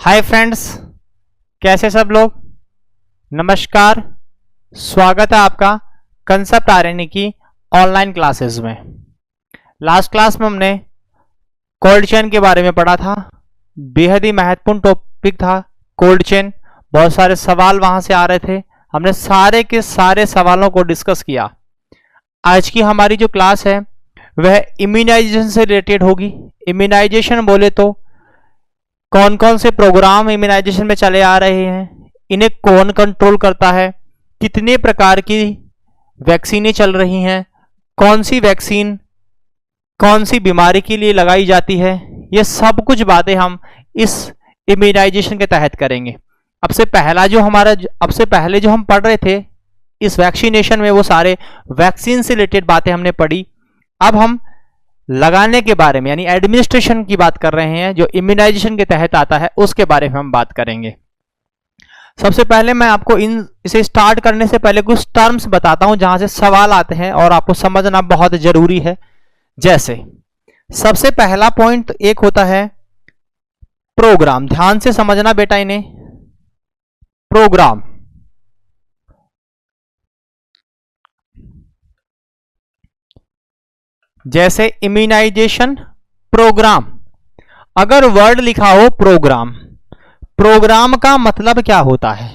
Hi friends, कैसे सब लोग। नमस्कार, स्वागत है आपका कंसेप्ट आरएनए की ऑनलाइन क्लासेस में। लास्ट क्लास में हमने कोल्ड चेन के बारे में पढ़ा था। बेहद ही महत्वपूर्ण टॉपिक था कोल्ड चेन। बहुत सारे सवाल वहां से आ रहे थे, हमने सारे के सारे सवालों को डिस्कस किया। आज की हमारी जो क्लास है वह इम्यूनाइजेशन से रिलेटेड होगी। इम्यूनाइजेशन बोले तो कौन कौन से प्रोग्राम इम्यूनाइजेशन में चले आ रहे हैं, इन्हें कौन कंट्रोल करता है, कितने प्रकार की वैक्सीनें चल रही हैं, कौन सी वैक्सीन कौन सी बीमारी के लिए लगाई जाती है, ये सब कुछ बातें हम इस इम्यूनाइजेशन के तहत करेंगे। अब से पहले जो हम पढ़ रहे थे इस वैक्सीनेशन में, वो सारे वैक्सीन से रिलेटेड बातें हमने पढ़ी। अब हम लगाने के बारे में यानी एडमिनिस्ट्रेशन की बात कर रहे हैं, जो इम्यूनाइजेशन के तहत आता है उसके बारे में हम बात करेंगे। सबसे पहले मैं आपको इसे स्टार्ट करने से पहले कुछ टर्म्स बताता हूं जहां से सवाल आते हैं और आपको समझना बहुत जरूरी है। जैसे सबसे पहला पॉइंट एक होता है प्रोग्राम। ध्यान से समझना बेटा इन्हें। प्रोग्राम जैसे इम्यूनाइजेशन प्रोग्राम, अगर वर्ड लिखा हो प्रोग्राम, प्रोग्राम का मतलब क्या होता है?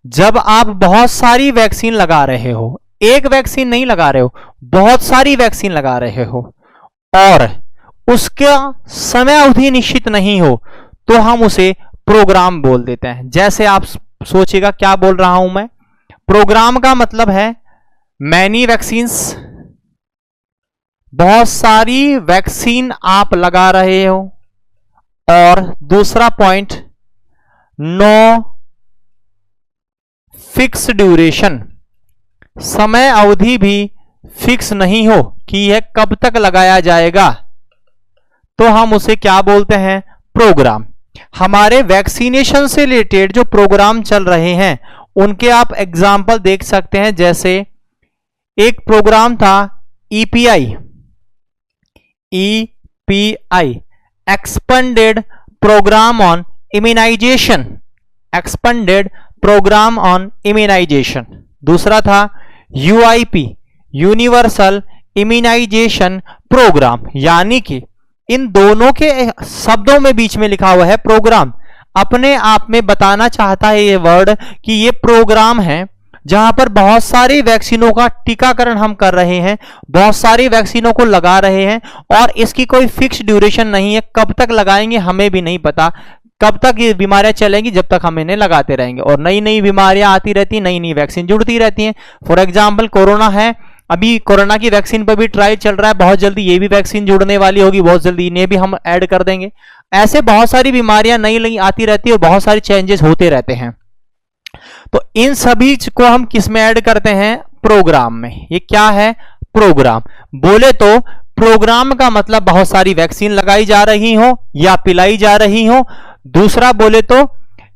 जब आप बहुत सारी वैक्सीन लगा रहे हो, एक वैक्सीन नहीं लगा रहे हो, बहुत सारी वैक्सीन लगा रहे हो और उसका समय अवधि निश्चित नहीं हो, तो हम उसे प्रोग्राम बोल देते हैं। जैसे आप सोचिएगा क्या बोल रहा हूं मैं। प्रोग्राम का मतलब है मैनी वैक्सीन्स, बहुत सारी वैक्सीन आप लगा रहे हो। और दूसरा पॉइंट नो फिक्स ड्यूरेशन, समय अवधि भी फिक्स नहीं हो कि यह कब तक लगाया जाएगा, तो हम उसे क्या बोलते हैं? प्रोग्राम। हमारे वैक्सीनेशन से रिलेटेड जो प्रोग्राम चल रहे हैं उनके आप एग्जाम्पल देख सकते हैं। जैसे एक प्रोग्राम था EPI, expanded programme on immunization, expanded programme on immunization. दूसरा था यूआईपी, यूनिवर्सल इम्यूनाइजेशन प्रोग्राम, यानी कि इन दोनों के शब्दों में बीच में लिखा हुआ है प्रोग्राम। अपने आप में बताना चाहता है ये वर्ड कि ये प्रोग्राम है जहां पर बहुत सारी वैक्सीनों का टीकाकरण हम कर रहे हैं, बहुत सारी वैक्सीनों को लगा रहे हैं और इसकी कोई फिक्स ड्यूरेशन नहीं है। कब तक लगाएंगे हमें भी नहीं पता, कब तक ये बीमारियां चलेंगी, जब तक हम इन्हें लगाते रहेंगे। और नई नई बीमारियां आती रहती हैं, नई नई वैक्सीन जुड़ती रहती हैं। फॉर एग्जाम्पल कोरोना है, अभी कोरोना की वैक्सीन पर भी ट्रायल चल रहा है, बहुत जल्दी ये भी वैक्सीन जुड़ने वाली होगी, बहुत जल्दी इन्हें भी हम ऐड कर देंगे। ऐसे बहुत सारी बीमारियां नई नई आती रहती है और बहुत सारे चेंजेस होते रहते हैं। तो इन सभी को हम किस में ऐड करते हैं? प्रोग्राम में। ये क्या है? प्रोग्राम। बोले तो प्रोग्राम का मतलब बहुत सारी वैक्सीन लगाई जा रही हो या पिलाई जा रही हो। दूसरा बोले तो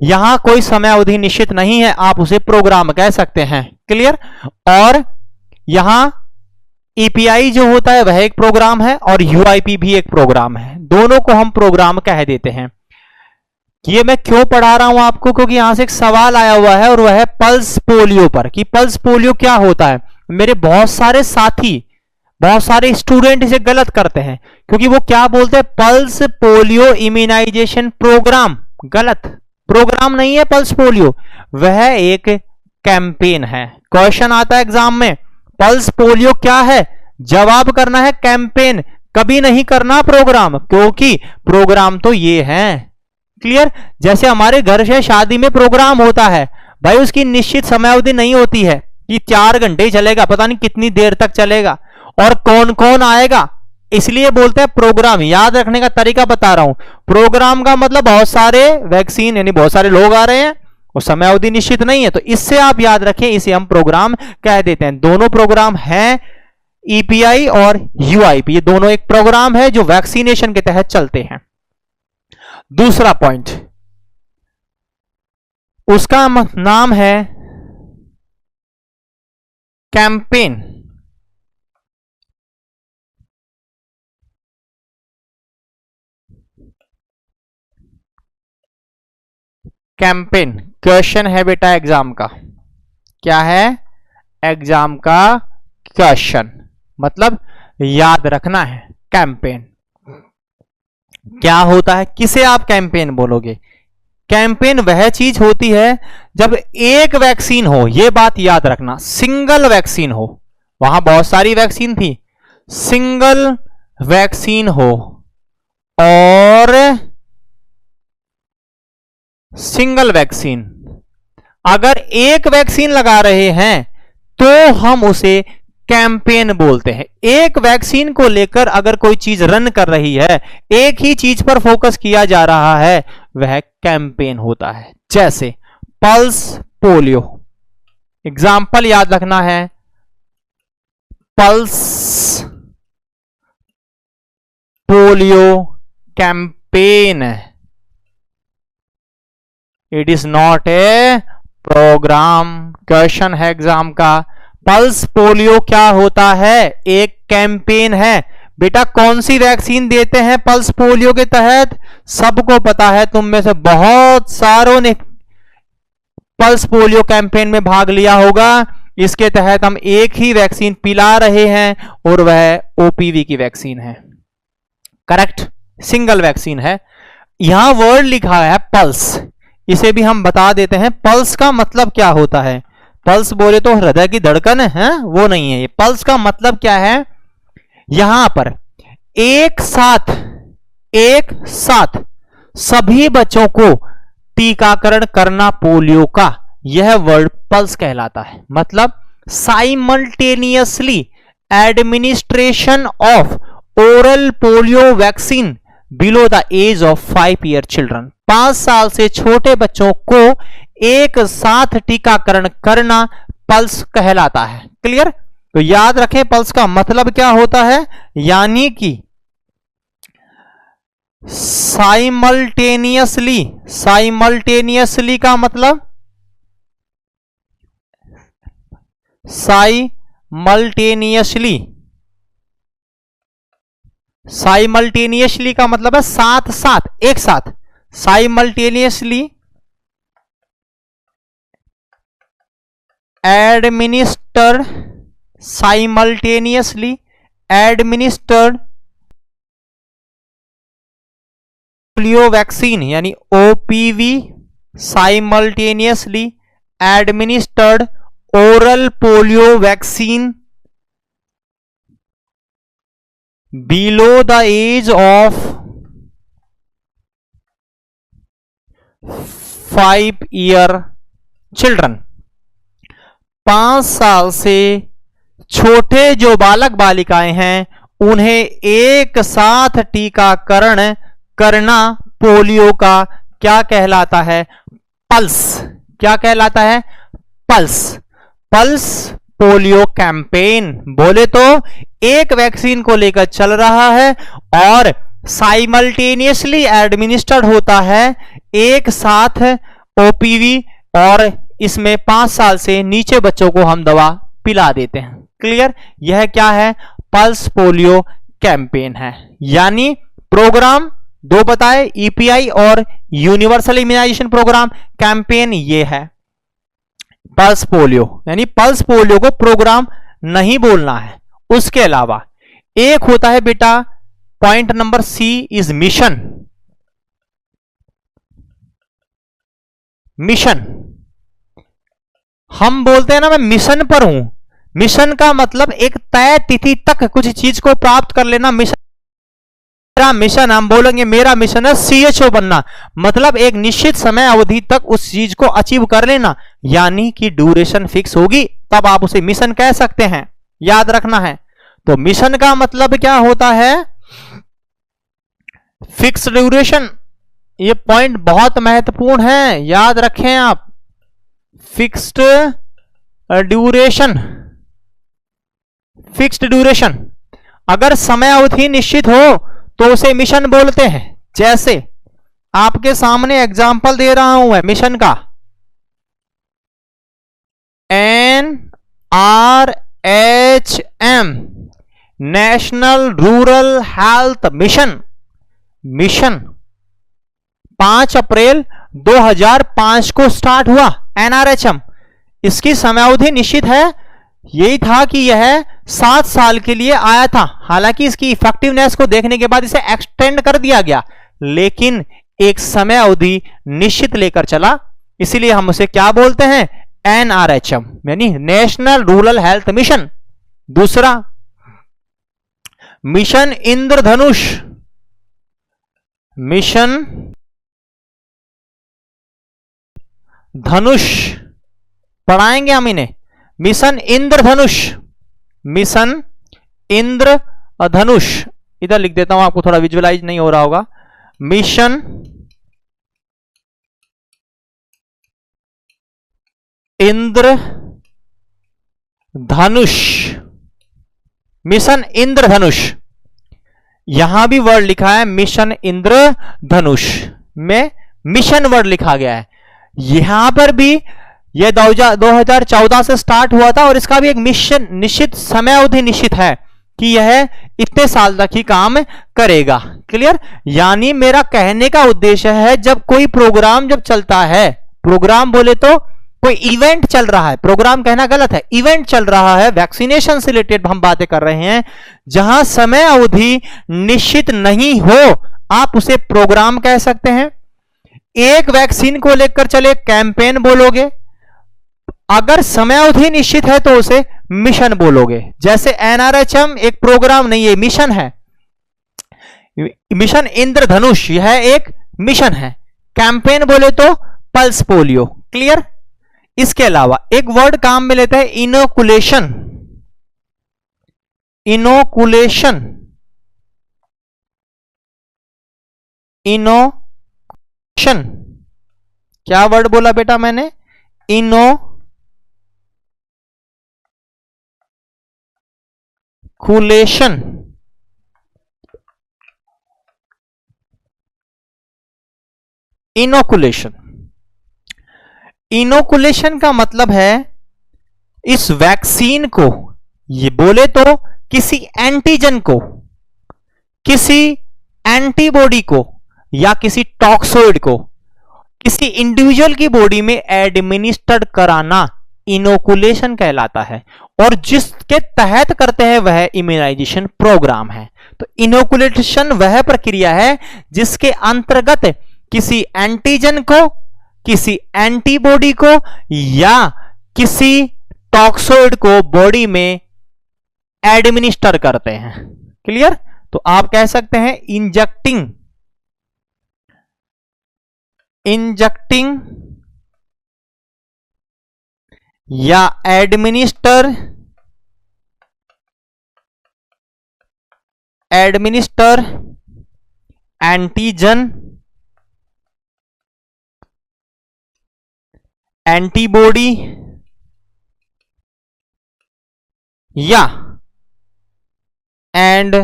यहां कोई समय अवधि निश्चित नहीं है, आप उसे प्रोग्राम कह सकते हैं। क्लियर? और यहां ईपीआई जो होता है वह एक प्रोग्राम है और यूआईपी भी एक प्रोग्राम है, दोनों को हम प्रोग्राम कह देते हैं। ये मैं क्यों पढ़ा रहा हूं आपको? क्योंकि यहां से एक सवाल आया हुआ है और वह है पल्स पोलियो पर, कि पल्स पोलियो क्या होता है। मेरे बहुत सारे साथी, बहुत सारे स्टूडेंट इसे गलत करते हैं, क्योंकि वो क्या बोलते हैं? Pulse polio immunization program. गलत, प्रोग्राम नहीं है पल्स पोलियो, वह एक कैंपेन है। क्वेश्चन आता है एग्जाम में, पल्स पोलियो क्या है? जवाब करना है कैंपेन, कभी नहीं करना प्रोग्राम, क्योंकि प्रोग्राम तो ये है। क्लियर? जैसे हमारे घर से शादी में प्रोग्राम होता है भाई, उसकी निश्चित समयावधि नहीं होती है कि 4 घंटे ही चलेगा, पता नहीं कितनी देर तक चलेगा और कौन कौन आएगा, इसलिए बोलते हैं प्रोग्राम। याद रखने का तरीका बता रहा हूं। प्रोग्राम का मतलब बहुत सारे वैक्सीन यानी बहुत सारे लोग आ रहे हैं और समय अवधि निश्चित नहीं है, तो इससे आप याद रखें, इसे हम प्रोग्राम कह देते हैं। दोनों प्रोग्राम हैं, ईपीआई और यूआईपी, ये दोनों एक प्रोग्राम है जो वैक्सीनेशन के तहत चलते हैं। दूसरा पॉइंट, उसका नाम है कैंपेन। कैंपेन क्वेश्चन है बेटा एग्जाम का। क्या है? एग्जाम का क्वेश्चन, मतलब याद रखना है। कैंपेन क्या होता है? किसे आप कैंपेन बोलोगे? कैंपेन वह चीज होती है जब एक वैक्सीन हो, यह बात याद रखना, सिंगल वैक्सीन हो। वहां बहुत सारी वैक्सीन थी, सिंगल वैक्सीन हो और सिंगल वैक्सीन, अगर एक वैक्सीन लगा रहे हैं तो हम उसे कैंपेन बोलते हैं। एक वैक्सीन को लेकर अगर कोई चीज रन कर रही है, एक ही चीज पर फोकस किया जा रहा है, वह कैंपेन होता है। जैसे पल्स पोलियो, एग्जाम्पल याद रखना है, pulse polio campaign, it is not a program. Question है एग्जाम का, पल्स पोलियो क्या होता है? एक कैंपेन है। बेटा कौन सी वैक्सीन देते हैं पल्स पोलियो के तहत? सबको पता है, तुम में से बहुत सारों ने पल्स पोलियो कैंपेन में भाग लिया होगा। इसके तहत हम एक ही वैक्सीन पिला रहे हैं और वह ओपीवी की वैक्सीन है। करेक्ट, सिंगल वैक्सीन है। यहां वर्ड लिखा है पल्स, इसे भी हम बता देते हैं। पल्स का मतलब क्या होता है? पल्स बोले तो हृदय की धड़कन है, वो नहीं है। ये पल्स का मतलब क्या है? यहां पर एक साथ सभी बच्चों को टीकाकरण करना पोलियो का, यह वर्ड पल्स कहलाता है। मतलब simultaneously administration of oral polio vaccine below the age of 5 year children, 5 साल से छोटे बच्चों को एक साथ टीकाकरण करना पल्स कहलाता है। क्लियर? तो याद रखें पल्स का मतलब क्या होता है, यानी कि साइमल्टेनियसली का मतलब, साइमल्टेनियसली का मतलब है साथ साथ, एक साथ। साइमल्टेनियसली एडमिनिस्टर्ड पोलियो वैक्सीन यानी OPV, simultaneously administered oral polio vaccine below the age of 5 year children, 5 साल से छोटे जो बालक बालिकाएं हैं उन्हें एक साथ टीकाकरण करना पोलियो का क्या कहलाता है? पल्स। क्या कहलाता है? पल्स। पल्स पोलियो कैंपेन बोले तो एक वैक्सीन को लेकर चल रहा है और साइमल्टेनियसली एडमिनिस्टर्ड होता है, एक साथ ओपीवी, और इसमें 5 साल से नीचे बच्चों को हम दवा पिला देते हैं। क्लियर? यह क्या है? पल्स पोलियो कैंपेन है। यानी प्रोग्राम दो बताए, ईपीआई और यूनिवर्सल इम्यूनाइजेशन प्रोग्राम। कैंपेन ये है पल्स पोलियो, यानी पल्स पोलियो को प्रोग्राम नहीं बोलना है। उसके अलावा एक होता है बेटा, point number C is mission. Mission हम बोलते हैं ना, मैं मिशन पर हूं। मिशन का मतलब एक तय तिथि तक कुछ चीज को प्राप्त कर लेना मिशन। मेरा मिशन, हम बोलेंगे मेरा मिशन है सीएचओ बनना, मतलब एक निश्चित समय अवधि तक उस चीज को अचीव कर लेना, यानी कि ड्यूरेशन फिक्स होगी तब आप उसे मिशन कह सकते हैं। याद रखना है। तो मिशन का मतलब क्या होता है? Fix duration. ये पॉइंट बहुत महत्वपूर्ण है, याद रखें आप। फिक्स्ड ड्यूरेशन, फिक्स्ड ड्यूरेशन, अगर समय अवधि निश्चित हो तो उसे मिशन बोलते हैं। जैसे आपके सामने एग्जाम्पल दे रहा हूं मैं मिशन का, NRHM national rural health mission. Mission 5 अप्रैल 2005 को स्टार्ट हुआ एनआरएचएम। इसकी समयावधि निश्चित है, यही था कि यह 7 साल के लिए आया था। हालांकि इसकी इफेक्टिवनेस को देखने के बाद इसे एक्सटेंड कर दिया गया, लेकिन एक समय अवधि निश्चित लेकर चला, इसीलिए हम उसे क्या बोलते हैं, एनआरएचएम यानी नेशनल रूरल हेल्थ मिशन। दूसरा मिशन इंद्रधनुष, मिशन धनुष पढ़ाएंगे हम इन्हें, मिशन इंद्रधनुष, मिशन इंद्रधनुष। इधर लिख देता हूं, आपको थोड़ा विजुअलाइज नहीं हो रहा होगा। मिशन इंद्रधनुष, मिशन इंद्रधनुष। यहां भी वर्ड लिखा है मिशन इंद्रधनुष में मिशन वर्ड लिखा गया है। यहां पर भी यह 2014 से स्टार्ट हुआ था और इसका भी एक मिशन निश्चित समय अवधि निश्चित है कि यह इतने साल तक ही काम करेगा। क्लियर? यानी मेरा कहने का उद्देश्य है, जब कोई प्रोग्राम जब चलता है, प्रोग्राम बोले तो कोई इवेंट चल रहा है, प्रोग्राम कहना गलत है, इवेंट चल रहा है, वैक्सीनेशन से रिलेटेड हम बातें कर रहे हैं, जहां समय अवधि निश्चित नहीं हो, आप उसे प्रोग्राम कह सकते हैं। एक वैक्सीन को लेकर चले कैंपेन बोलोगे, अगर समय अवधि निश्चित है तो उसे मिशन बोलोगे। जैसे एनआरएचएम एक प्रोग्राम नहीं है, मिशन है। मिशन इंद्रधनुष यह एक मिशन है। कैंपेन बोले तो पल्स पोलियो। क्लियर? इसके अलावा एक वर्ड काम में लेते हैं, इनोकुलेशन। इनोकुलेशन, इनोकुलेशन क्या वर्ड बोला बेटा मैंने? इनोकुलेशन। इनोकुलेशन, इनोकुलेशन का मतलब है इस वैक्सीन को, ये बोले तो किसी एंटीजन को, किसी एंटीबॉडी को या किसी टॉक्सोइड को किसी इंडिविजुअल की बॉडी में एडमिनिस्टर्ड कराना इनोकुलेशन कहलाता है, और जिसके तहत करते हैं वह इम्यूनाइजेशन प्रोग्राम है। तो इनोकुलेशन वह प्रक्रिया है जिसके अंतर्गत किसी एंटीजन को, किसी एंटीबॉडी को या किसी टॉक्सोइड को बॉडी में एडमिनिस्टर करते हैं। क्लियर? तो आप कह सकते हैं इंजेक्टिंग, इंजेक्टिंग या एडमिनिस्टर, एडमिनिस्टर एंटीजन, एंटीबॉडी या and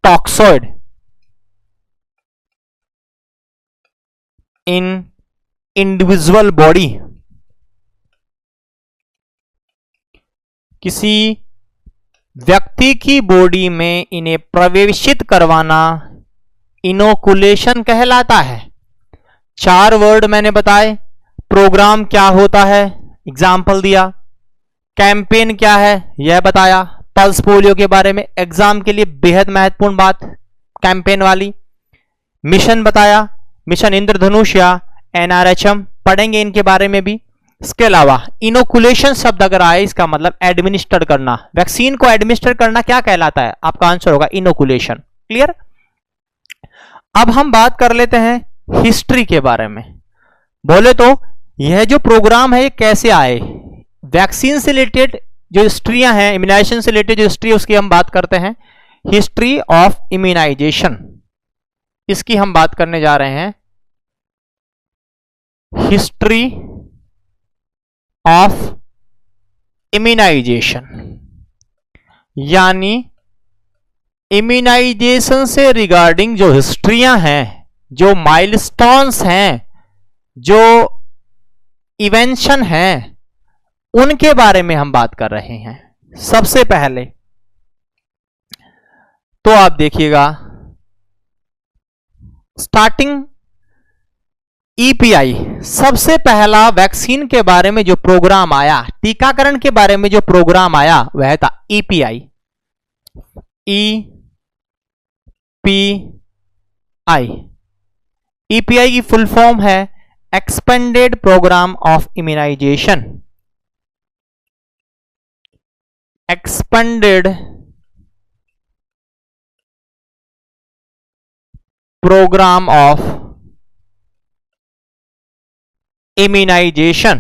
toxoid in individual body. किसी व्यक्ति की बॉडी में इन्हें प्रवेशित करवाना इनोकुलेशन कहलाता है। 4 वर्ड मैंने बताए। प्रोग्राम क्या होता है, एग्जाम्पल दिया। कैंपेन क्या है यह बताया। पल्स पोलियो के बारे में एग्जाम के लिए बेहद महत्वपूर्ण बात कैंपेन वाली। मिशन बताया, मिशन इंद्रधनुष या एनआरएचएम पढ़ेंगे इनके बारे में भी। इसके अलावा इनोकुलेशन शब्द अगर आए, इसका मतलब एडमिनिस्टर करना, वैक्सीन को एडमिनिस्टर करना क्या कहलाता है? आपका आंसर होगा इनोकुलेशन। क्लियर? अब हम बात कर लेते हैं हिस्ट्री के बारे में। बोले तो यह जो प्रोग्राम है ये कैसे आए, वैक्सीन से रिलेटेड जो हिस्ट्रियां हैं, इम्यूनाइजेशन से रिलेटेड जो हिस्ट्री है उसकी हम बात करते हैं। हिस्ट्री ऑफ इम्यूनाइजेशन, इसकी हम बात करने जा रहे हैं। हिस्ट्री ऑफ इम्यूनाइजेशन यानी इम्यूनाइजेशन से रिगार्डिंग जो हिस्ट्रियां हैं, जो माइलस्टोन्स हैं, जो इवेंशन हैं, उनके बारे में हम बात कर रहे हैं। सबसे पहले तो आप देखिएगा, स्टार्टिंग ईपीआई सबसे पहला वैक्सीन के बारे में जो प्रोग्राम आया, टीकाकरण के बारे में जो प्रोग्राम आया वह था ईपीआई। ईपीआई ईपीआई की फुल फॉर्म है expanded program of immunization. Expanded program of immunization.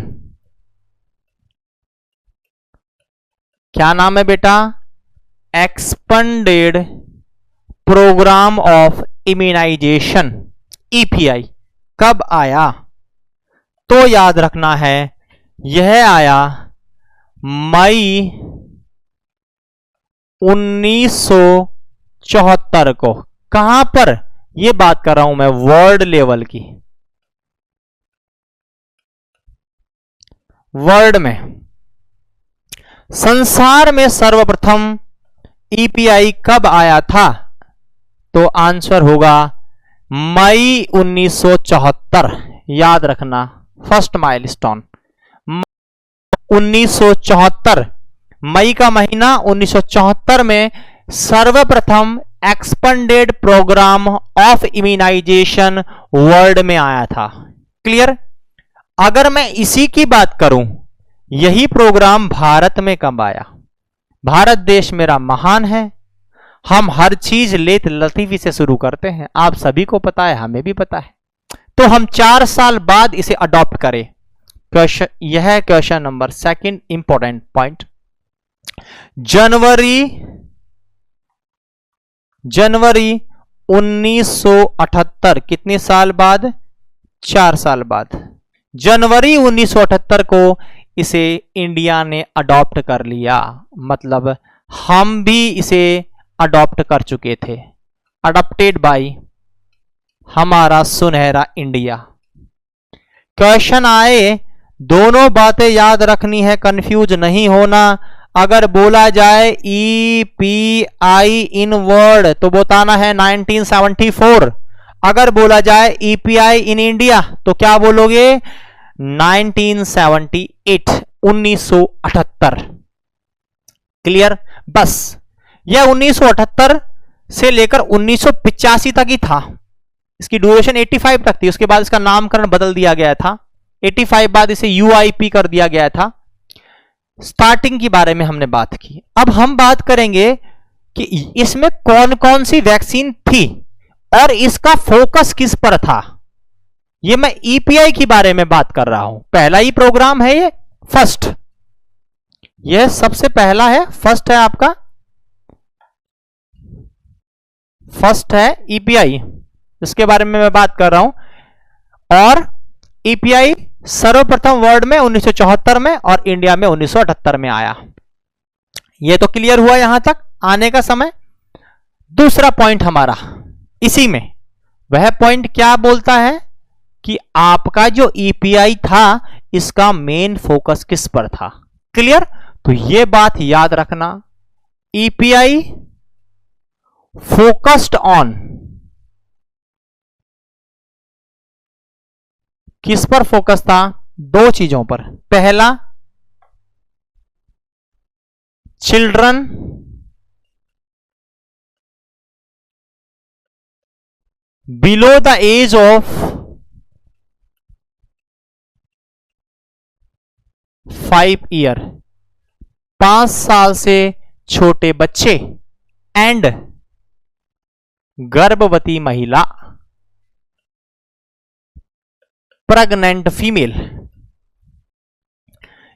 क्या नाम है बेटा? Expanded program of immunization, EPI. कब आया? तो याद रखना है यह आया मई 1974 को। कहां पर? यह बात कर रहा हूं मैं वर्ल्ड लेवल की, वर्ल्ड में, संसार में सर्वप्रथम ईपीआई कब आया था? तो आंसर होगा मई 1974। याद रखना, फर्स्ट माइलस्टोन 1974, मई का महीना 1974 में सर्वप्रथम expanded program of immunization world में आया था। क्लियर? अगर मैं इसी की बात करूं, यही प्रोग्राम भारत में कब आया? भारत देश मेरा महान है, हम हर चीज लेत लतीफी से शुरू करते हैं, आप सभी को पता है, हमें भी पता है। तो हम 4 साल बाद इसे अडॉप्ट करें। क्वेश्चन, यह है question number second important point. जनवरी 1978, कितने साल बाद? 4 साल बाद। जनवरी 1978 को इसे इंडिया ने अडॉप्ट कर लिया, मतलब हम भी इसे अडॉप्ट कर चुके थे। अडॉप्टेड बाय हमारा सुनहरा इंडिया। क्वेश्चन आए, दोनों बातें याद रखनी है, कंफ्यूज नहीं होना। अगर बोला जाए ईपीआई इन वर्ड तो बताना है 1974। अगर बोला जाए ईपीआई इन इंडिया तो क्या बोलोगे? 1978, 1978। क्लियर? बस यह 1978 से लेकर 1985 तक ही था। इसकी ड्यूरेशन 85 तक थी, उसके बाद इसका नामकरण बदल दिया गया था। 85 बाद इसे यूआईपी कर दिया गया था। स्टार्टिंग के बारे में हमने बात की। अब हम बात करेंगे कि इसमें कौन कौन सी वैक्सीन थी और इसका फोकस किस पर था। ये मैं ईपीआई के बारे में बात कर रहा हूं, पहला ही प्रोग्राम है ये, फर्स्ट, यह सबसे पहला है, फर्स्ट है आपका, फर्स्ट है ईपीआई, इसके बारे में मैं बात कर रहा हूं। और ईपीआई सर्वप्रथम वर्ल्ड में 1974 में और इंडिया में 1978 में आया। यह तो क्लियर हुआ यहां तक आने का समय। दूसरा पॉइंट हमारा इसी में, वह पॉइंट क्या बोलता है कि आपका जो ईपीआई था इसका मेन फोकस किस पर था। क्लियर? तो यह बात याद रखना, ईपीआई फोकस्ड ऑन, किस पर फोकस था? 2 चीजों पर। पहला, children below the age of 5 year, 5 साल से छोटे बच्चे, एंड गर्भवती महिला, प्रेग्नेंट फीमेल।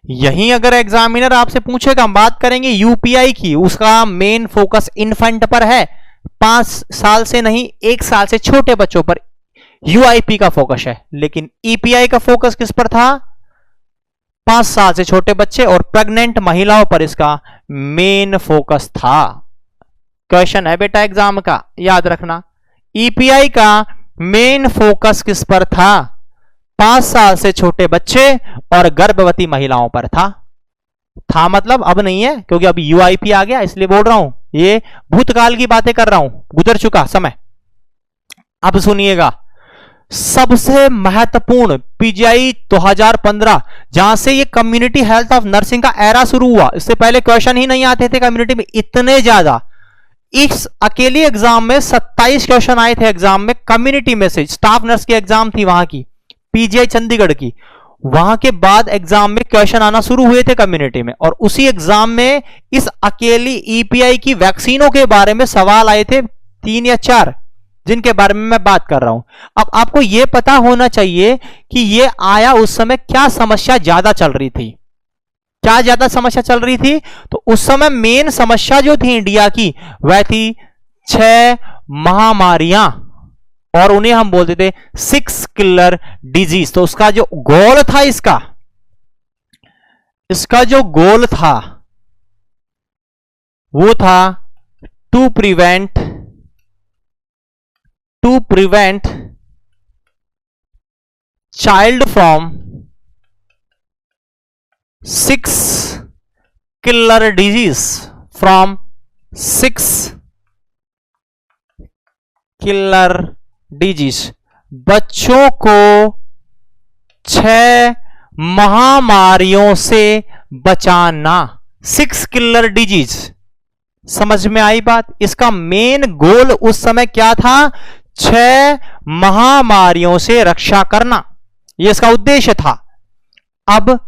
यहीं अगर एग्जामिनर आपसे पूछेगा, हम बात करेंगे यूपीआई की, उसका मेन फोकस इन्फेंट पर है, 5 साल से नहीं, 1 साल से छोटे बच्चों पर यूआईपी का फोकस है। लेकिन ईपीआई का फोकस किस पर था? 5 साल से छोटे बच्चे और प्रेग्नेंट महिलाओं पर इसका मेन फोकस था। क्वेश्चन है बेटा एग्जाम का, याद रखना, ईपीआई का मेन फोकस किस पर था? 5 साल से छोटे बच्चे और गर्भवती महिलाओं पर था मतलब अब नहीं है, क्योंकि अभी यूआईपी आ गया, इसलिए बोल रहा हूं, ये भूतकाल की बातें कर रहा हूं, गुजर चुका समय। अब सुनिएगा, सबसे महत्वपूर्ण पीजीआई 2015, जहां से ये कम्युनिटी हेल्थ ऑफ नर्सिंग का एरा शुरू हुआ। इससे पहले क्वेश्चन ही नहीं आते थे कम्युनिटी में इतने ज्यादा। इस अकेले एग्जाम में 27 क्वेश्चन आए थे एग्जाम में कम्युनिटी में से। स्टाफ नर्स की एग्जाम थी वहां की, पीजीआई चंडीगढ़ की। वहां के बाद एग्जाम में क्वेश्चन आना शुरू हुए थे कम्युनिटी में, और उसी एग्जाम में इस अकेली ईपीआई की वैक्सीनों के बारे में सवाल आए थे 3 या 4, जिनके बारे में मैं बात कर रहा हूं। अब आपको यह पता होना चाहिए कि यह आया उस समय क्या समस्या ज्यादा चल रही थी। क्या ज्यादा समस्या चल रही थी? तो उस समय मेन समस्या जो थी इंडिया की वह थी 6 महामारियां, और उन्हें हम बोलते थे 6 किलर डिजीज। तो उसका जो गोल था, इसका जो गोल था वो था to prevent child from 6 killer disease, from 6 killer disease. बच्चों को 6 महामारियों से बचाना, 6 किलर डिजीज। समझ में आई बात? इसका मेन गोल उस समय क्या था? 6 महामारियों से रक्षा करना, यह इसका उद्देश्य था। अब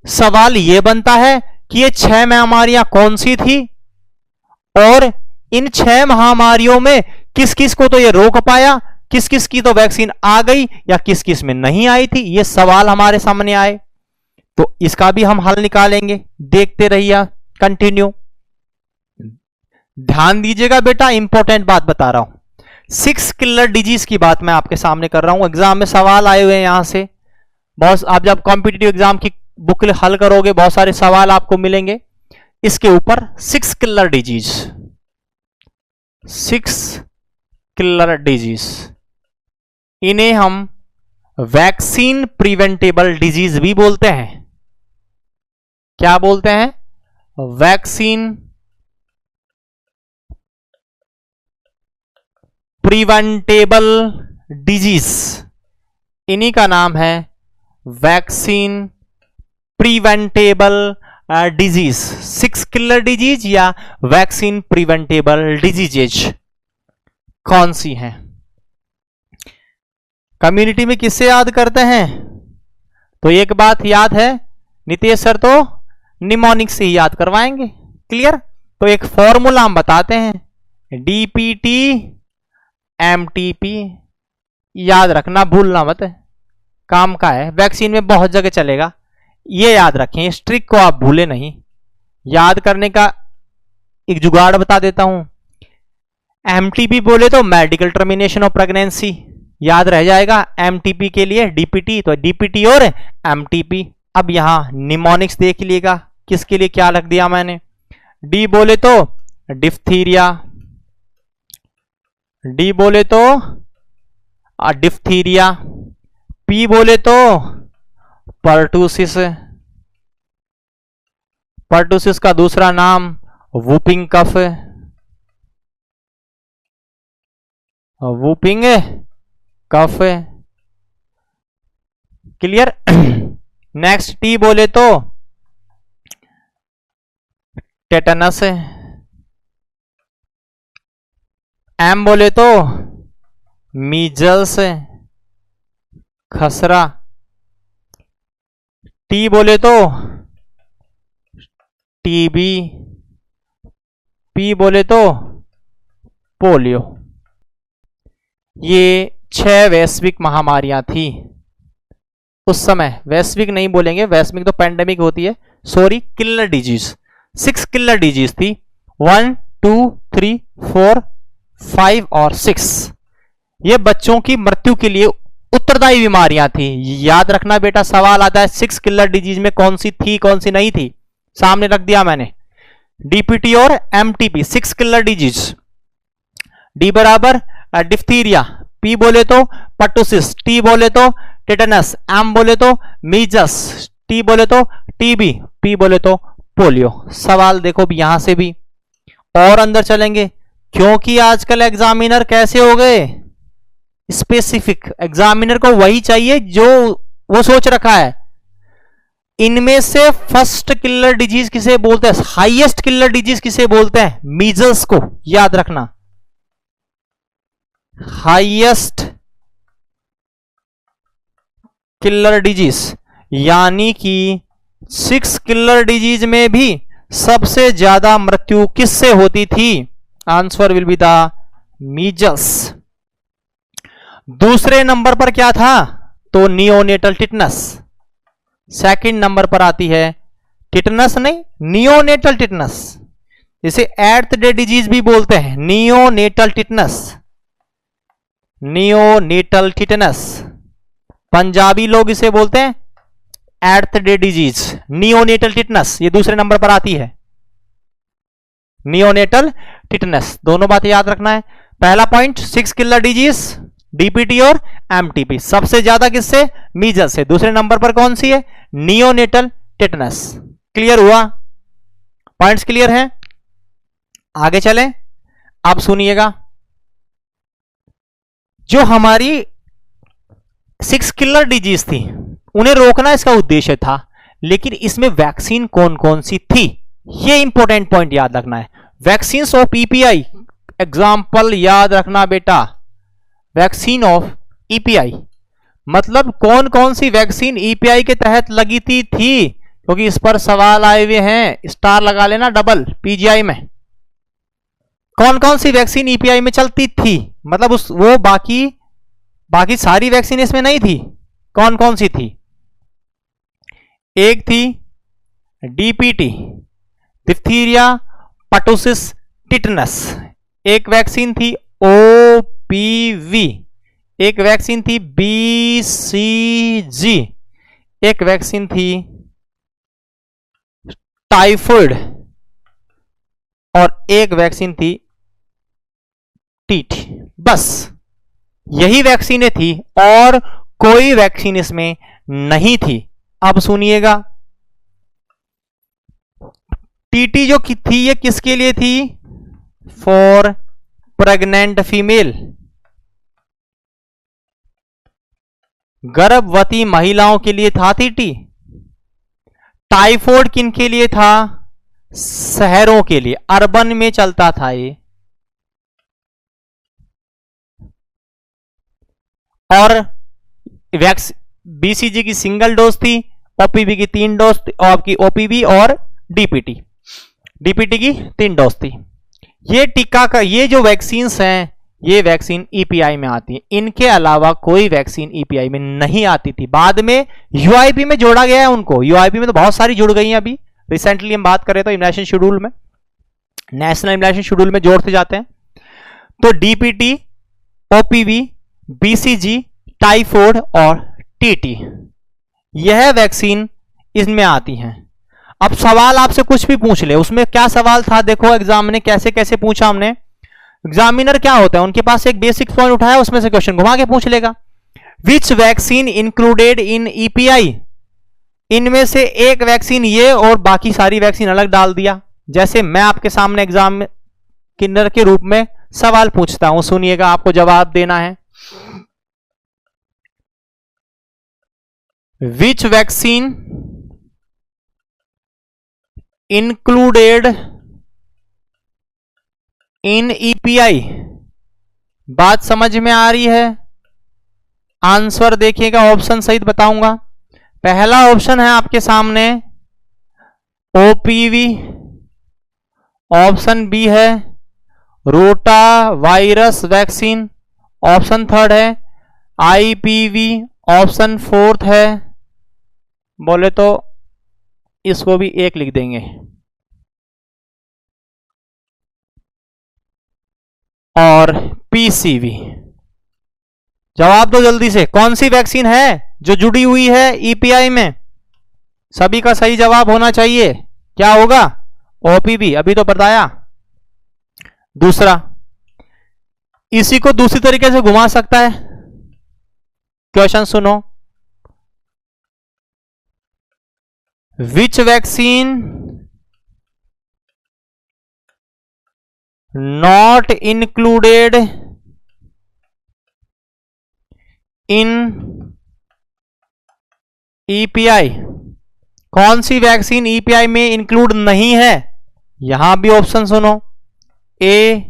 सवाल यह बनता है कि ये 6 महामारियां कौन सी थी, और इन 6 महामारियों में किस किस को तो ये रोक पाया, किस किस की तो वैक्सीन आ गई, या किस किस में नहीं आई थी। ये सवाल हमारे सामने आए, तो इसका भी हम हल निकालेंगे। देखते रहिए, कंटिन्यू ध्यान दीजिएगा बेटा, इंपॉर्टेंट बात बता रहा हूं। 6 किलर डिजीज की बात मैं आपके सामने कर रहा हूं। एग्जाम में सवाल आए हुए हैं यहां से बहुत। आप जब कॉम्पिटिटिव एग्जाम की बुक हल करोगे, बहुत सारे सवाल आपको मिलेंगे इसके ऊपर। 6 किलर डिजीज, 6 किलर डिजीज, इन्हें हम वैक्सीन प्रिवेंटेबल डिजीज भी बोलते हैं। क्या बोलते हैं? वैक्सीन प्रिवेंटेबल डिजीज, इन्हीं का नाम है vaccine preventable disease. 6 killer disease या वैक्सीन प्रिवेंटेबल डिजीजेज कौन सी हैं? कम्युनिटी में किससे याद करते हैं? तो एक बात याद है, नितेश सर तो निमोनिक से ही याद करवाएंगे। क्लियर? तो एक फॉर्मूला हम बताते हैं, डीपीटी एमटीपी। याद रखना, भूलना मत, काम का है, वैक्सीन में बहुत जगह चलेगा। ये याद रखें, इस ट्रिक को आप भूले नहीं। याद करने का एक जुगाड़ बता देता हूं। एमटीपी बोले तो मेडिकल टर्मिनेशन ऑफ प्रेगनेंसी याद रह जाएगा। एमटीपी के लिए डीपीटी, तो डीपीटी और एमटीपी। अब यहां निमोनिक्स देख लीजिएगा, किसके लिए क्या रख दिया मैंने। डी बोले तो डिफ्थीरिया, डी बोले तो डिफ्थीरिया। पी बोले तो पर्टूसिस, पर्टूसिस का दूसरा नाम whooping cough, whooping cough. Clear? Next T बोले तो टेटनस, एम बोले तो मीजल्स खसरा, टी बोले तो टीबी, पी बोले तो पोलियो। ये 6 वैश्विक महामारियां थी उस समय। वैश्विक नहीं बोलेंगे, वैश्विक तो पैंडेमिक होती है, sorry, killer disease. 6 killer disease थी, 1, 2, 3, 4, 5 और 6। ये बच्चों की मृत्यु के लिए उत्तरदायी बीमारियां थी। याद रखना बेटा, सवाल आता है 6 किलर डिजीज में कौन सी थी कौन सी नहीं थी, सामने रख दिया मैंने। डीपीटी और एमटीपी 6 किलर डिजीज। डी बराबर डिफ्थीरिया, पी बोले तो पर्टूसिस, टी बोले तो टेटनस, एम बोले तो मीजल्स, टी बोले तो टीबी, पी बोले तो पोलियो। सवाल देखो भी यहां से भी, और अंदर चलेंगे, क्योंकि आजकल एग्जामिनर कैसे हो गए, स्पेसिफिक, एग्जामिनर को वही चाहिए जो वो सोच रखा है। इनमें से फर्स्ट किलर डिजीज किसे बोलते हैं, हाईएस्ट किलर डिजीज किसे बोलते हैं, मीजल्स को याद रखना। हाईएस्ट किलर डिजीज, यानी कि 6 किलर डिजीज में भी सबसे ज्यादा मृत्यु किससे होती थी, answer will be the measles. दूसरे नंबर पर क्या था, तो नियोनेटल टिटनस। सेकंड नंबर पर आती है टिटनस, नहीं नियोनेटल टिटनस, इसे एर्थ डे डिजीज भी बोलते हैं, neonatal tetanus. Neonatal tetanus, Punjabi लोग इसे बोलते हैं eighth day disease, neonatal tetanus, ये दूसरे नंबर पर आती है, नियोनेटल टिटनस। दोनों बातें याद रखना है। पहला पॉइंट 6 किलर डिजीज, डीपीटी और एमटीपी, सबसे ज्यादा किससे, मीजल्स से। दूसरे नंबर पर कौन सी है, नियोनेटल टिटनस। क्लियर हुआ, पॉइंट्स क्लियर हैं, आगे चलें। अब सुनिएगा, जो हमारी 6 किलर डिजीज थी उन्हें रोकना इसका उद्देश्य था, लेकिन इसमें वैक्सीन कौन कौन सी थी, यह इंपॉर्टेंट पॉइंट याद रखना है। वैक्सीन ऑफ ईपीआई, एग्जाम्पल याद रखना बेटा, वैक्सीन ऑफ ईपीआई मतलब कौन कौन सी वैक्सीन ईपीआई के तहत लगी थी क्योंकि इस पर सवाल आए हुए हैं, स्टार लगा लेना डबल पीजीआई में। कौन कौन सी वैक्सीन ईपीआई में चलती थी, मतलब वो बाकी सारी वैक्सीन इसमें नहीं थी, कौन कौन सी थी। एक थी डीपीटी, डिप्थीरिया पर्टुसिस टिटनस, एक वैक्सीन थी ओपीवी, एक वैक्सीन थी बीसीजी, एक वैक्सीन थी टाइफाइड और एक वैक्सीन थी टीटी। बस यही वैक्सीनें थी और कोई वैक्सीन इसमें नहीं थी। अब सुनिएगा, टीटी जो थी ये किसके लिए थी, फॉर प्रेग्नेंट फीमेल, गर्भवती महिलाओं के लिए था टीटी। टाइफाइड किन के लिए था, शहरों के लिए, अर्बन में चलता था ये। और बीसीजी की सिंगल डोज थी, ओपीवी की 3 डोज, आपकी ओपीवी और डीपीटी की 3 डोज थी। ये टीका का, ये जो वैक्सीन हैं ये वैक्सीन ईपीआई में आती है, इनके अलावा कोई वैक्सीन ईपीआई में नहीं आती थी। बाद में यूआईपी में जोड़ा गया है उनको, यूआईपी में तो बहुत सारी जुड़ गई हैं। अभी रिसेंटली हम बात करें तो इम्यूनाइजेशन शेड्यूल में, नेशनल इम्यूनाइजेशन शेड्यूल में जोड़ते जाते हैं। तो डीपीटी, ओपीवी, बीसीजी, टाइफाइड और टीटी, यह वैक्सीन इसमें आती हैं। अब सवाल आपसे कुछ भी पूछ ले, उसमें क्या सवाल था देखो, एग्जाम ने कैसे कैसे पूछा हमने। एग्जामिनर क्या होता है, उनके पास एक बेसिक पॉइंट उठाया, उसमें से क्वेश्चन घुमा के पूछ लेगा। Which vaccine included in EPI, इनमें से एक वैक्सीन ये और बाकी सारी वैक्सीन अलग डाल दिया। जैसे मैं आपके सामने एग्जामिनर के रूप में सवाल पूछता हूं, सुनिएगा, आपको जवाब देना है। Which vaccine included in EPI, बात समझ में आ रही है। आंसर देखिएगा, ऑप्शन सहित बताऊंगा। पहला ऑप्शन है आपके सामने ओपीवी, ऑप्शन बी है rota virus vaccine, option third है आईपीवी, ऑप्शन फोर्थ है, बोले तो इसको भी एक लिख देंगे, और पीसीवी। जवाब दो जल्दी से, कौन सी वैक्सीन है जो जुड़ी हुई है ईपीआई में। सभी का सही जवाब होना चाहिए, क्या होगा, ओपीवी, अभी तो बताया। दूसरा, इसी को दूसरी तरीके से घुमा सकता है। क्वेश्चन सुनो, which vaccine not included in EPI, कौन सी वैक्सीन ईपीआई में इंक्लूड नहीं है? यहां भी ऑप्शन सुनो, A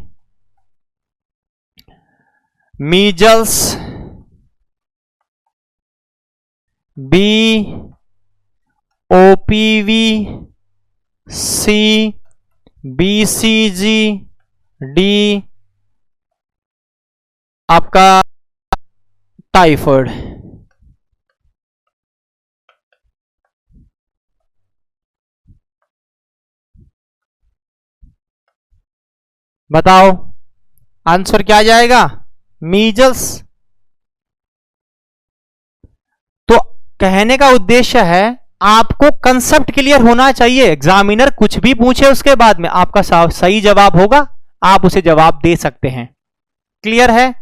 measles, B OPV, C BCG, D आपका टाइफाइड। बताओ आंसर क्या आ जाएगा? मीजल्स। तो कहने का उद्देश्य है आपको कंसेप्ट क्लियर होना चाहिए। एग्जामिनर कुछ भी पूछे उसके बाद में आपका सही जवाब होगा, आप उसे जवाब दे सकते हैं। क्लियर है?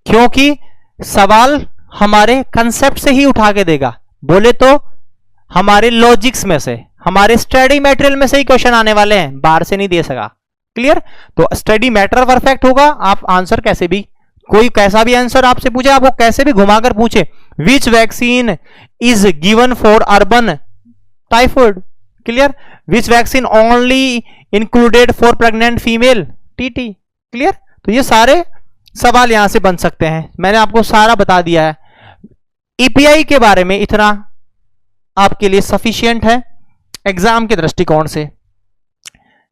क्योंकि सवाल हमारे कंसेप्ट से ही उठा के देगा। बोले तो हमारे लॉजिक्स में से, हमारे स्टडी मटेरियल में से ही क्वेश्चन आने वाले हैं, बाहर से नहीं दे सका। क्लियर? तो स्टडी मैटर परफेक्ट होगा, आप आंसर कैसे भी, कोई कैसा भी आंसर आपसे पूछे, आपको कैसे भी घुमाकर पूछे, विच vaccine is given for urban typhoid? Clear? Which vaccine only included for pregnant female? TT. Clear? तो ये सारे सवाल यहां से बन सकते हैं, मैंने आपको सारा बता दिया है। ईपीआई के बारे में इतना आपके लिए सफिशिएंट है एग्जाम के दृष्टिकोण से।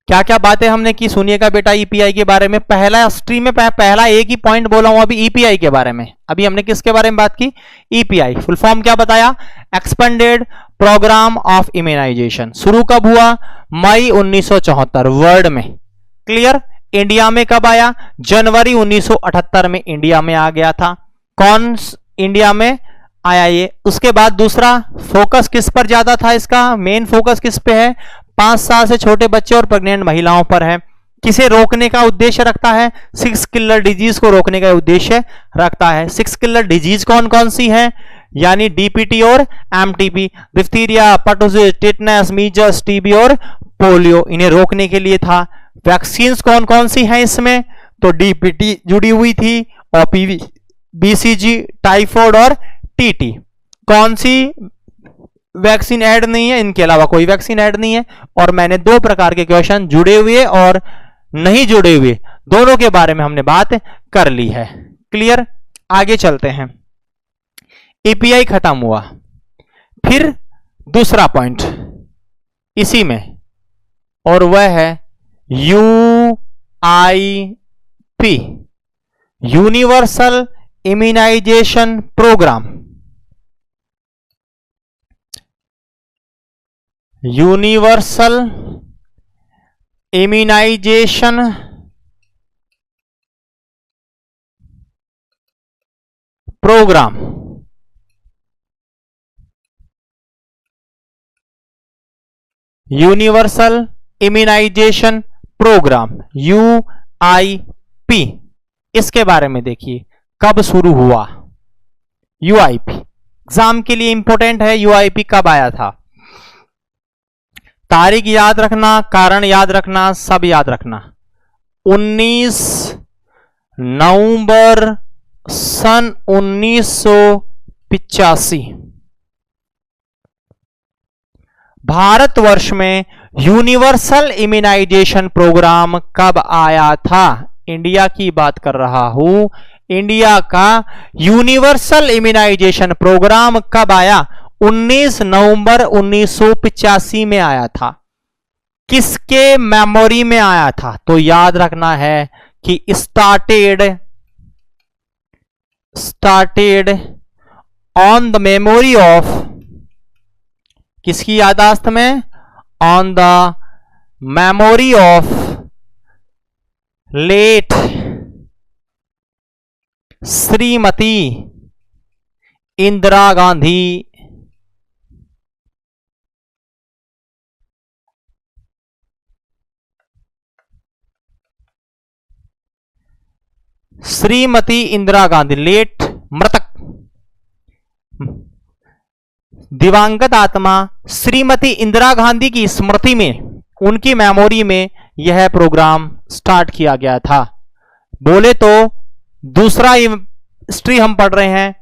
क्या क्या बातें हमने की सुनिएगा बेटा ईपीआई के बारे में। पहला स्ट्रीम में पहला एक ही पॉइंट बोला हूं अभी ईपीआई के बारे में। अभी हमने किसके बारे में बात की? ईपीआई। फुल फॉर्म क्या बताया? Expanded program of immunization. शुरू कब हुआ? मई 1974 वर्ल्ड में। क्लियर? इंडिया में कब आया? जनवरी 1978 में इंडिया में आ गया था। कौन इंडिया में आया ये? उसके बाद दूसरा फोकस किस पर ज्यादा था इसका? मेन फोकस किस पे है? 5 साल से छोटे बच्चे और प्रेग्नेंट महिलाओं पर है। किसे रोकने का उद्देश्य रखता है? 6 किलर डिजीज को रोकने का उद्देश्य रखता है। 6 किलर डिजीज कौन कौन सी है? यानी डीपीटी और MTP, diphtheria, pertussis, tetanus, measles, TB और पोलियो, इन्हें रोकने के लिए था। वैक्सीन्स कौन कौन सी हैं इसमें? तो डीपीटी जुड़ी हुई थी, ओपीवी, बीसीजी, टाइफाइड और टीटी। कौन सी वैक्सीन ऐड नहीं है? इनके अलावा कोई वैक्सीन ऐड नहीं है। और मैंने 2 प्रकार के क्वेश्चन, जुड़े हुए और नहीं जुड़े हुए, दोनों के बारे में हमने बात कर ली है। क्लियर? आगे चलते हैं। ईपीआई खत्म हुआ, फिर दूसरा पॉइंट इसी में, और वह है UIP, universal immunisation program. Universal immunisation program. Universal immunisation program UIP, इसके बारे में देखिए कब शुरू हुआ। यूआईपी एग्जाम के लिए इंपॉर्टेंट है। यूआईपी कब आया था? तारीख याद रखना, कारण याद रखना, सब याद रखना। 19 नवंबर सन 1985 भारतवर्ष में यूनिवर्सल इम्यूनाइजेशन प्रोग्राम कब आया था? इंडिया की बात कर रहा हूं। इंडिया का यूनिवर्सल इम्यूनाइजेशन प्रोग्राम कब आया? 19 नवंबर 1985 में आया था। किसके मेमोरी में आया था? तो याद रखना है कि started on the memory of, किसकी यादाश्त में? On the memory of late Shrimati Indira Gandhi late मृतक दिवंगत आत्मा श्रीमती इंदिरा गांधी की स्मृति में, उनकी मेमोरी में यह प्रोग्राम स्टार्ट किया गया था। बोले तो दूसरा हिस्ट्री हम पढ़ रहे हैं,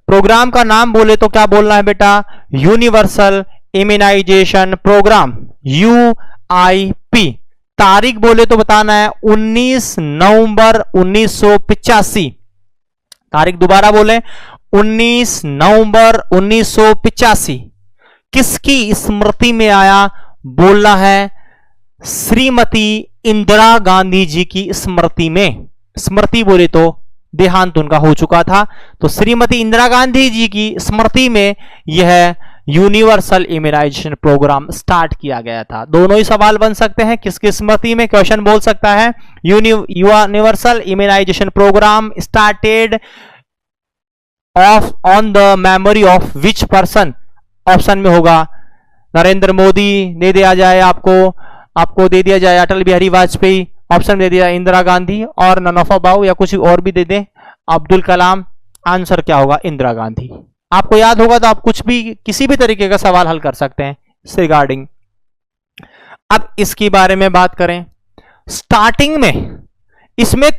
प्रोग्राम का नाम बोले तो क्या बोलना है बेटा, यूनिवर्सल इम्यूनाइजेशन प्रोग्राम, UIP। तारीख बोले तो बताना है 19 नवंबर 1985। तारीख दोबारा बोले 19 नवंबर 1985। किसकी स्मृति में आया, बोलना है श्रीमती इंदिरा गांधी जी की स्मृति में। स्मृति बोले तो देहांत उनका हो चुका था, तो श्रीमती इंदिरा गांधी जी की स्मृति में यह यूनिवर्सल इम्यूनाइजेशन प्रोग्राम स्टार्ट किया गया था। दोनों ही सवाल बन सकते हैं, किसकी स्मृति में क्वेश्चन बोल सकता है, universal immunisation program started on the memory of which person. Option में होगा नरेंद्र मोदी दे दिया जाए, आपको दे दिया जाए अटल बिहारी वाजपेयी, ऑप्शन दे दिया इंदिरा गांधी, और नन ऑफ अबव या कुछ और भी दे दें, अब्दुल कलाम। आंसर क्या होगा, इंदिरा गांधी। आपको याद होगा तो आप कुछ भी किसी भी तरीके का सवाल हल कर सकते हैं इस रिगार्डिंग। अब इसके बारे में बात करें, स्टार्टिंग में इसमें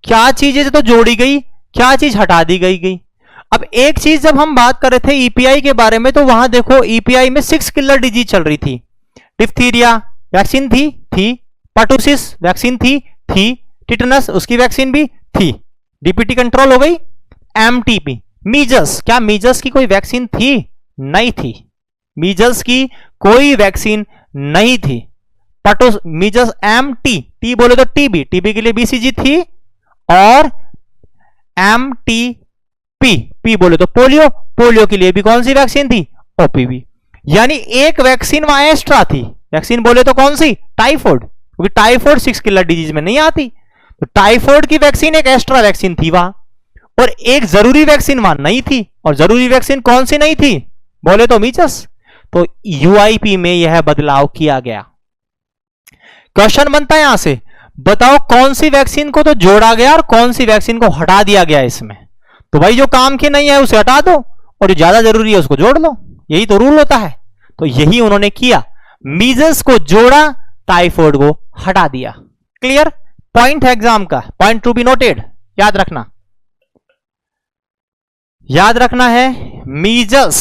क्या चीजें तो जोड़ी गई, क्या चीज हटा दी गई। अब एक चीज जब हम बात कर रहे थे ईपीआई के बारे में, तो वहां देखो ईपीआई में 6 किलर डिजीज चल रही थी। डिप्थीरिया वैक्सीन थी, पर्टुसिस वैक्सीन थी, टिटनस उसकी वैक्सीन भी थी, डीपीटी कंट्रोल हो गई। एमटीपी, मीजल्स, क्या मीजल्स की कोई वैक्सीन थी? नहीं थी, मीजल्स की कोई वैक्सीन नहीं थी। मीजल्स टी बोले तो टीबी के लिए बीसीजी थी, और पी बोले तो पोलियो के लिए भी कौन सी वैक्सीन थी, ओपीवी। यानी एक वैक्सीन वहां एक्स्ट्रा थी। वैक्सीन बोले तो कौन सी, टाइफॉइड, क्योंकि टाइफॉइड 6 किलर डिजीज में नहीं आती, तो टाइफॉइड की वैक्सीन एक एक्स्ट्रा वैक्सीन थी वहां, और एक जरूरी वैक्सीन वहां नहीं थी। और जरूरी वैक्सीन कौन सी नहीं थी, बोले तो मीजल्स। तो यूआईपी में यह बदलाव किया गया। क्वेश्चन बनता है यहां से, बताओ कौन सी वैक्सीन को तो जोड़ा गया और कौन सी वैक्सीन को हटा दिया गया इसमें। तो भाई जो काम की नहीं है उसे हटा दो, और जो ज्यादा जरूरी है उसको जोड़ लो, यही तो रूल होता है। तो यही उन्होंने किया, मीजल्स को जोड़ा, टाइफॉइड को हटा दिया। क्लियर, पॉइंट है एग्जाम का, पॉइंट टू बी नोटेड, याद रखना है। मीजल्स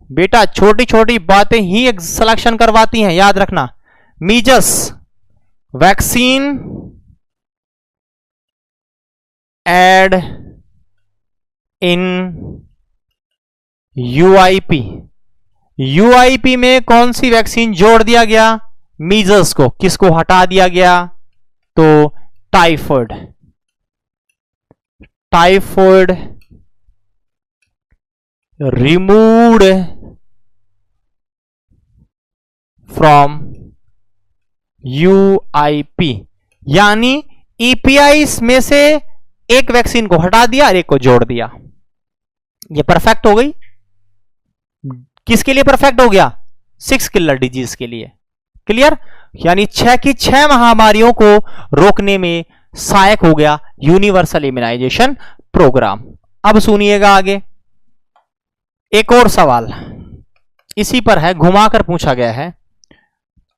बेटा छोटी छोटी बातें ही एक सिलेक्शन करवाती हैं, याद रखना। मीजल्स वैक्सीन एड इन यूआईपी, यूआईपी में कौन सी वैक्सीन जोड़ दिया गया, मीजल्स को। किसको हटा दिया गया, तो टाइफॉइड रिमूव्ड फ्रॉम यूआईपी। यानी ईपीआई में से एक वैक्सीन को हटा दिया और एक को जोड़ दिया। ये परफेक्ट हो गई। किसके लिए परफेक्ट हो गया, 6 किलर डिजीज के लिए। क्लियर, यानी 6 की 6 महामारियों को रोकने में सहायक हो गया यूनिवर्सल इम्यूनाइजेशन प्रोग्राम। अब सुनिएगा आगे, एक और सवाल इसी पर है, घुमाकर पूछा गया है।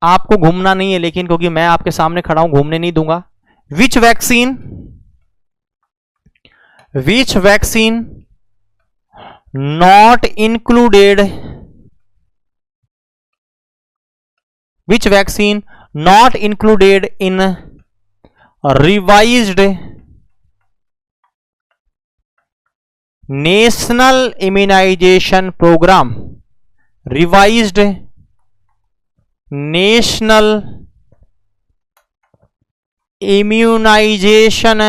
आपको घूमना नहीं है, लेकिन क्योंकि मैं आपके सामने खड़ा हूं घूमने नहीं दूंगा। Which vaccine not included in revised national immunisation programme, revised national immunisation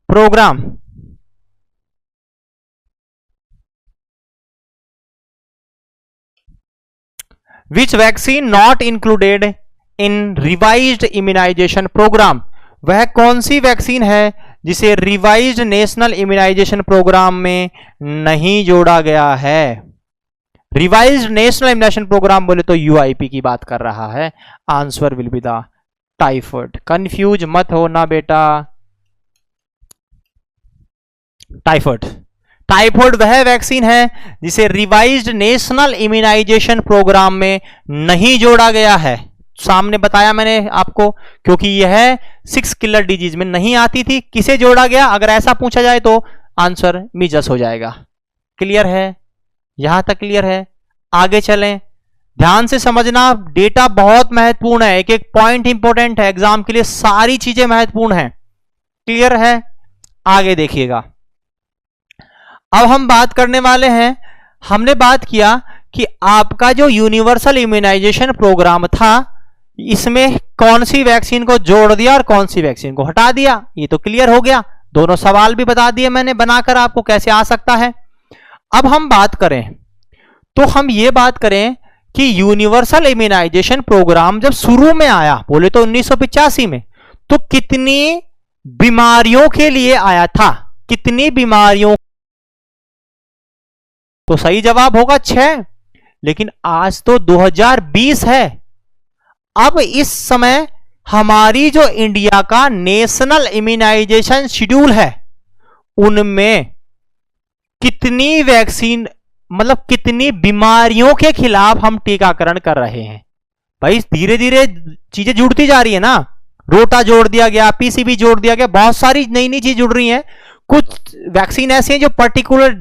programme. Which vaccine not included in revised immunisation programme, वह कौन सी वैक्सीन है जिसे रिवाइज्ड नेशनल इम्यूनाइजेशन प्रोग्राम में नहीं जोड़ा गया है। रिवाइज्ड नेशनल इम्यूनाइजेशन प्रोग्राम बोले तो यूआईपी की बात कर रहा है। Answer will be the typhoid. Confuse मत होना बेटा, टाइफॉइड वह वैक्सीन है जिसे रिवाइज्ड नेशनल इम्यूनाइजेशन प्रोग्राम में नहीं जोड़ा गया है। सामने बताया मैंने आपको, क्योंकि यह 6 किलर डिजीज में नहीं आती थी। किसे जोड़ा गया, अगर ऐसा पूछा जाए तो आंसर मीजल्स हो जाएगा। क्लियर है, यहां तक क्लियर है। आगे चलें, ध्यान से समझना, डेटा बहुत महत्वपूर्ण है, एक एक पॉइंट इंपॉर्टेंट है एग्जाम के लिए, सारी चीजें महत्वपूर्ण है। क्लियर है, आगे देखिएगा। अब हम बात करने वाले हैं, हमने बात किया कि आपका जो यूनिवर्सल इम्यूनाइजेशन प्रोग्राम था, इसमें कौन सी वैक्सीन को जोड़ दिया और कौन सी वैक्सीन को हटा दिया, ये तो क्लियर हो गया। दोनों सवाल भी बता दिए मैंने बनाकर आपको कैसे आ सकता है। अब हम बात करें तो हम ये बात करें कि यूनिवर्सल इम्यूनाइजेशन प्रोग्राम जब शुरू में आया, बोले तो 1985 में, तो कितनी बीमारियों के लिए आया था, कितनी बीमारियों, तो सही जवाब होगा 6। लेकिन आज तो 2020 है। अब इस समय हमारी जो इंडिया का नेशनल इम्यूनाइजेशन शेड्यूल है, उनमें कितनी वैक्सीन, मतलब कितनी बीमारियों के खिलाफ हम टीकाकरण कर रहे हैं। भाई धीरे धीरे चीजें जुड़ती जा रही है ना, रोटा जोड़ दिया गया, पीसीबी जोड़ दिया गया, बहुत सारी नई नई चीज जुड़ रही हैं। कुछ वैक्सीन ऐसी हैं जो पर्टिकुलर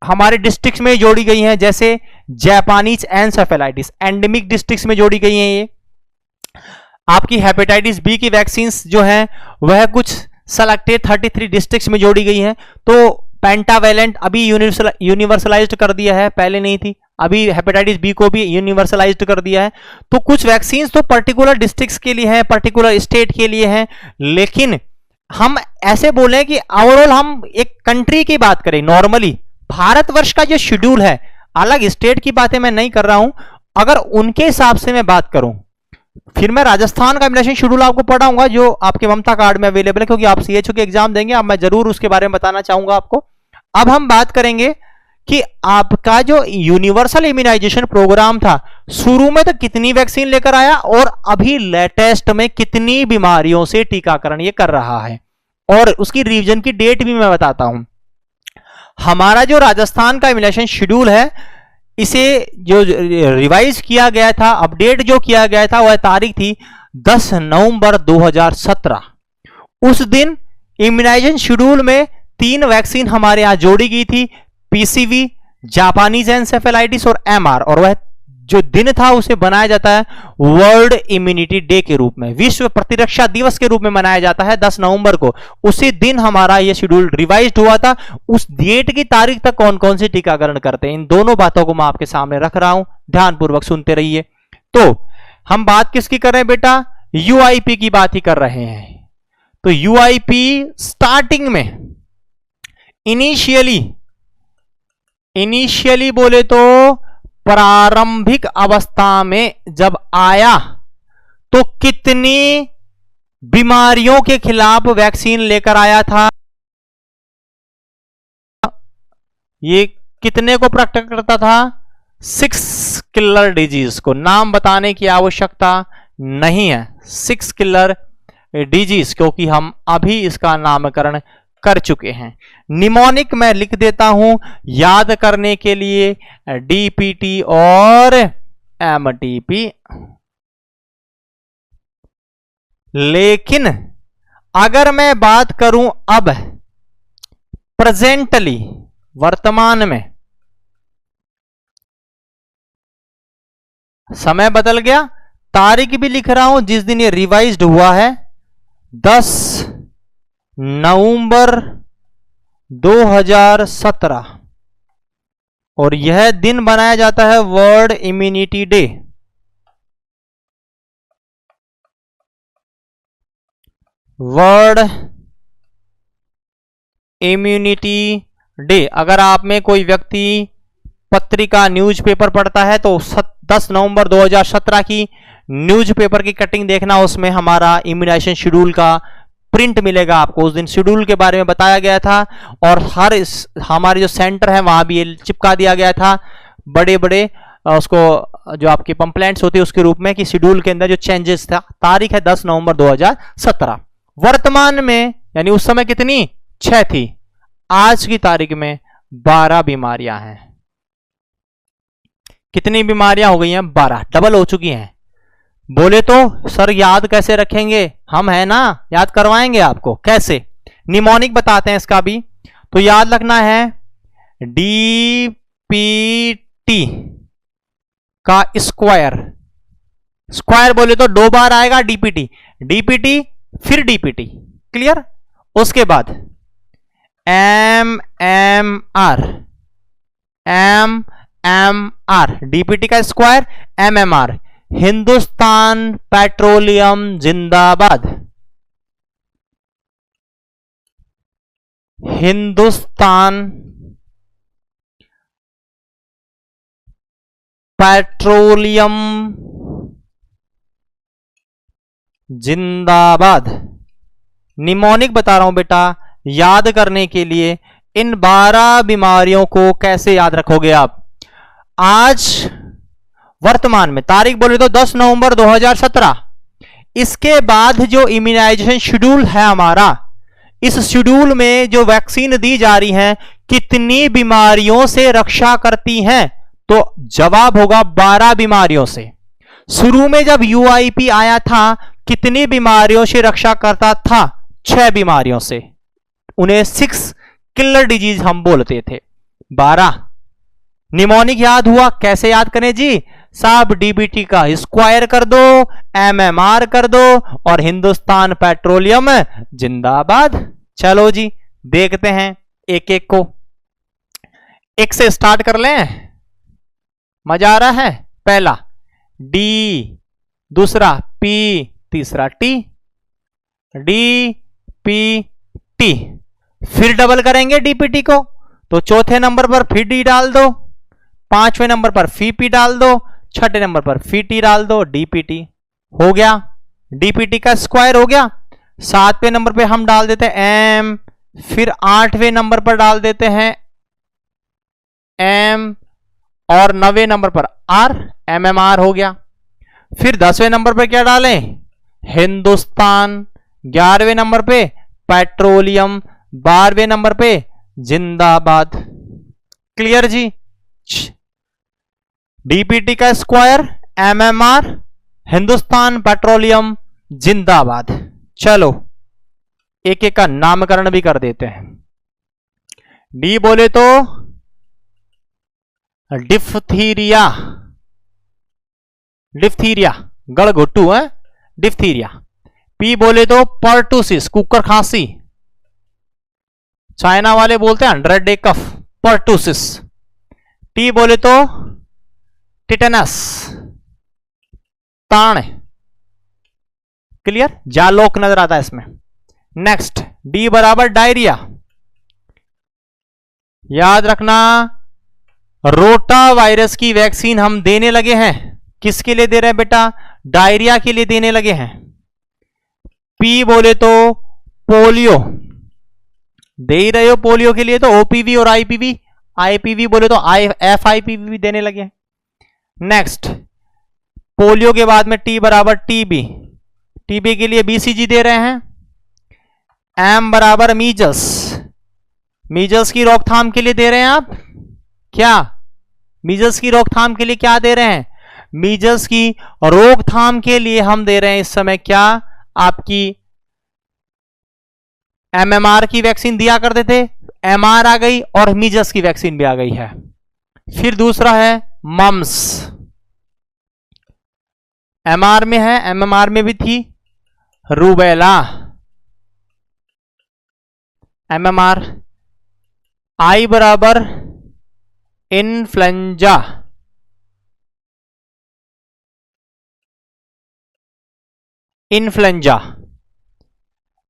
हमारे डिस्ट्रिक्ट में जोड़ी गई हैं, जैसे जापानीज एनसेफेलाइटिस एंडेमिक डिस्ट्रिक्ट में जोड़ी गई हैं। ये आपकी हेपेटाइटिस बी की वैक्सीन जो हैं वह कुछ सेलेक्टेड 33 डिस्ट्रिक्ट्स में जोड़ी गई हैं। तो पेंटावेलेंट अभी यूनिवर्सलाइज्ड कर दिया है, पहले नहीं थी, अभी हेपेटाइटिस बी को भी यूनिवर्सलाइज्ड कर दिया है। तो कुछ वैक्सीन तो पर्टिकुलर डिस्ट्रिक्ट्स के लिए हैं, पर्टिकुलर स्टेट के लिए हैं। लेकिन हम ऐसे बोले कि ओवरऑल हम एक कंट्री की बात करें, नॉर्मली भारतवर्ष का जो शेड्यूल है, अलग स्टेट की बातें मैं नहीं कर रहा हूं, अगर उनके हिसाब से मैं बात करूं, फिर मैं राजस्थान का इम्यूनाइजेशन शेड्यूल आपको पढ़ाऊंगा जो आपके ममता कार्ड में अवेलेबल है, क्योंकि आप सीएचओ के एग्जाम देंगे, अब मैं जरूर उसके बारे में बताना चाहूंगा आपको। अब हम बात करेंगे कि आपका जो यूनिवर्सल इम्यूनाइजेशन प्रोग्राम था, शुरू में तो कितनी वैक्सीन लेकर आया और अभी लेटेस्ट में कितनी बीमारियों से टीकाकरण ये कर रहा है, और उसकी रिवीजन की डेट भी मैं बताता हूं। हमारा जो राजस्थान का इम्यूनाइजेशन शेड्यूल है, इसे जो रिवाइज किया गया था, अपडेट जो किया गया था, वह तारीख थी 10 नवंबर 2017। उस दिन इम्यूनाइजेशन शेड्यूल में 3 वैक्सीन हमारे यहां जोड़ी गई थी, पीसीवी, जापानीज एनसेफेलाइटिस और एमआर, और वह जो दिन था उसे बनाया जाता है वर्ल्ड इम्यूनिटी डे के रूप में, विश्व प्रतिरक्षा दिवस के रूप में मनाया जाता है 10 नवंबर को। उसी दिन हमारा यह शेड्यूल रिवाइज्ड हुआ था। उस डेट की तारीख तक कौन कौन से टीकाकरण करते हैं, इन दोनों बातों को मैं आपके सामने रख रहा हूं, ध्यानपूर्वक सुनते रहिए। तो हम बात किसकी कर रहे हैं बेटा, यूआईपी की बात ही कर रहे हैं। तो यूआईपी स्टार्टिंग में इनिशियली बोले तो प्रारंभिक अवस्था में जब आया, तो कितनी बीमारियों के खिलाफ वैक्सीन लेकर आया था, ये कितने को प्रोटेक्ट करता था, 6 किलर डिजीज को। नाम बताने की आवश्यकता नहीं है, 6 किलर डिजीज, क्योंकि हम अभी इसका नामकरण कर चुके हैं। निमोनिक मैं लिख देता हूं याद करने के लिए, डीपीटी और एमटीपी। लेकिन अगर मैं बात करूं अब प्रेजेंटली, वर्तमान में, समय बदल गया, तारीख भी लिख रहा हूं जिस दिन ये रिवाइज्ड हुआ है, 10 नवंबर 2017, और यह दिन बनाया जाता है world immunity day. World immunity day, अगर आप में कोई व्यक्ति पत्रिका न्यूज़पेपर पढ़ता है तो 10 नवंबर 2017 की न्यूज़पेपर की कटिंग देखना, उसमें हमारा इम्यूनाइजेशन शेड्यूल का प्रिंट मिलेगा आपको। उस दिन शेड्यूल के बारे में बताया गया था, और हमारे जो सेंटर है वहां भी ये चिपका दिया गया था बड़े बड़े उसको जो आपकी पंपलेट्स होती है उसके रूप में, कि शेड्यूल के अंदर जो चेंजेस था। तारीख है 10 नवंबर 2017। वर्तमान में यानी उस समय कितनी, 6 थी, आज की तारीख में 12 बीमारियां हैं। कितनी बीमारियां हो गई हैं, 12, डबल हो चुकी हैं। बोले तो सर याद कैसे रखेंगे, हम है ना, याद करवाएंगे आपको। कैसे, निमोनिक बताते हैं इसका भी। तो याद रखना है डीपीटी का स्क्वायर, स्क्वायर बोले तो 2 बार आएगा डीपीटी, डीपीटी फिर डीपीटी, क्लियर। उसके बाद M M R, M M R, DPT का square M M R, Hindustan Petroleum जिंदाबाद, हिंदुस्तान पेट्रोलियम जिंदाबाद। निमोनिक बता रहा हूं बेटा, याद करने के लिए इन 12 बीमारियों को कैसे याद रखोगे आप। आज वर्तमान में तारीख बोले तो 10 नवंबर 2017। इसके बाद जो इम्यूनाइजेशन शेड्यूल है हमारा, इस शेड्यूल में जो वैक्सीन दी जा रही है कितनी बीमारियों से रक्षा करती हैं, तो जवाब होगा 12 बीमारियों से। शुरू में जब यूआईपी आया था कितनी बीमारियों से रक्षा करता था, 6 बीमारियों से, उन्हें 6 किलर डिजीज हम बोलते थे। 12 निमोनिक याद हुआ, कैसे याद करें जी साहब, डीबीटी का स्क्वायर कर दो, एमएमआर कर दो और हिंदुस्तान पेट्रोलियम जिंदाबाद। चलो जी देखते हैं एक एक को, एक से स्टार्ट कर लें, मजा आ रहा है। पहला डी, दूसरा पी, तीसरा टी, डी पी टी, फिर डबल करेंगे डीपीटी को, तो चौथे नंबर पर फिर डी डाल दो, 5वें नंबर पर फी पी डाल दो, 6ठे नंबर पर फी टी डाल दो, डीपीटी हो गया, डीपीटी का स्क्वायर हो गया। 7वें नंबर पे हम डाल देते हैं एम, फिर 8वें नंबर पर डाल देते हैं एम, और 9वें नंबर पर आर, एमएमआर हो गया। फिर 10वें नंबर पर क्या डालें, हिंदुस्तान, 11वें नंबर पे पेट्रोलियम, 12वें नंबर पे जिंदाबाद। क्लियर जी, डीपीटी का स्क्वायर, एमएमआर, हिंदुस्तान पेट्रोलियम जिंदाबाद। चलो एक एक का नामकरण भी कर देते हैं। डी बोले तो डिफ्थीरिया, डिफ्थीरिया गड़घुट्टू है, डिफ्थीरिया। पी बोले तो पर्टूसिस, कुकर खांसी, चाइना वाले बोलते हैं 100 डे कफ, पर्टूसिस। टी बोले तो टिटेनस, ताण। क्लियर, जालोक नजर आता है इसमें। नेक्स्ट डी बराबर डायरिया, याद रखना रोटा वायरस की वैक्सीन हम देने लगे हैं। किसके लिए दे रहे हैं बेटा, डायरिया के लिए देने लगे हैं। पी बोले तो पोलियो, दे ही रहे हो पोलियो के लिए, तो ओपीवी और आईपीवी, आईपीवी बोले तो एफआईपीवी भी देने लगे हैं। नेक्स्ट पोलियो के बाद में टी बराबर टीबी, टीबी के लिए बीसीजी दे रहे हैं। एम बराबर मीजल्स, मीजल्स की रोकथाम के लिए दे रहे हैं आप क्या, मीजल्स की रोकथाम के लिए क्या दे रहे हैं, मीजल्स की रोकथाम के लिए हम दे रहे हैं इस समय क्या, आपकी एमएमआर की वैक्सीन दिया करते थे, एमआर आ गई और मीजल्स की वैक्सीन भी आ गई है। फिर दूसरा है मम्स, एमआर में है, एमएमआर में भी थी। Rubella, MMR. आई बराबर इन्फ्लुएंजा, इन्फ्लुएंजा,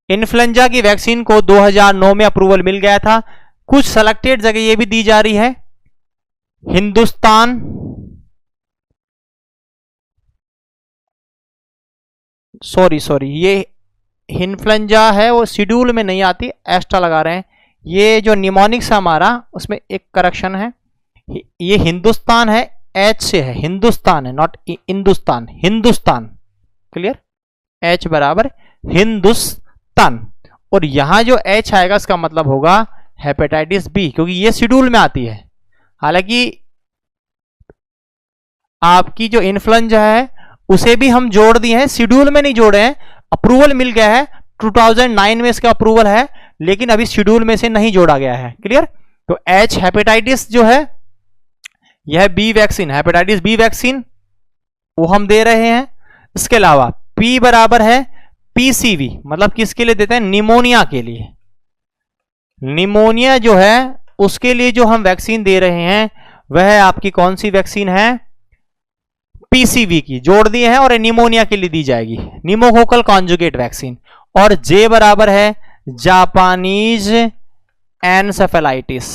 इन्फ्लुएंजा की वैक्सीन को 2009 में अप्रूवल मिल गया था। कुछ सेलेक्टेड जगह ये भी दी जा रही है। हिंदुस्तान, सॉरी ये इन्फ्लुएंजा है वो शेड्यूल में नहीं आती, एक्स्ट्रा लगा रहे हैं। ये जो निमोनिक्स है हमारा उसमें एक करेक्शन है, ये हिंदुस्तान है, एच से है, हिंदुस्तान है, not Hindustan, Hindustan. Clear, H बराबर हिंदुस्तान, और यहां जो एच आएगा इसका मतलब होगा हेपेटाइटिस बी, क्योंकि ये शेड्यूल में आती है। हालांकि आपकी जो इन्फ्लुएंजा है उसे भी हम जोड़ दिए हैं, शेड्यूल में नहीं जोड़े हैं, अप्रूवल मिल गया है 2009 में इसका अप्रूवल है, लेकिन अभी शेड्यूल में से नहीं जोड़ा गया है। क्लियर। तो एच हेपेटाइटिस जो है यह B vaccine, hepatitis B vaccine वो हम दे रहे हैं। इसके अलावा पी बराबर है पीसीवी, मतलब किसके लिए देते हैं, निमोनिया के लिए। निमोनिया जो है उसके लिए जो हम वैक्सीन दे रहे हैं वह आपकी कौन सी वैक्सीन है, पीसीवी की जोड़ दिए हैं, और निमोनिया के लिए दी जाएगी निमोकोकल कॉन्जुगेट वैक्सीन। और जे बराबर है जापानीज एनसेफेलाइटिस,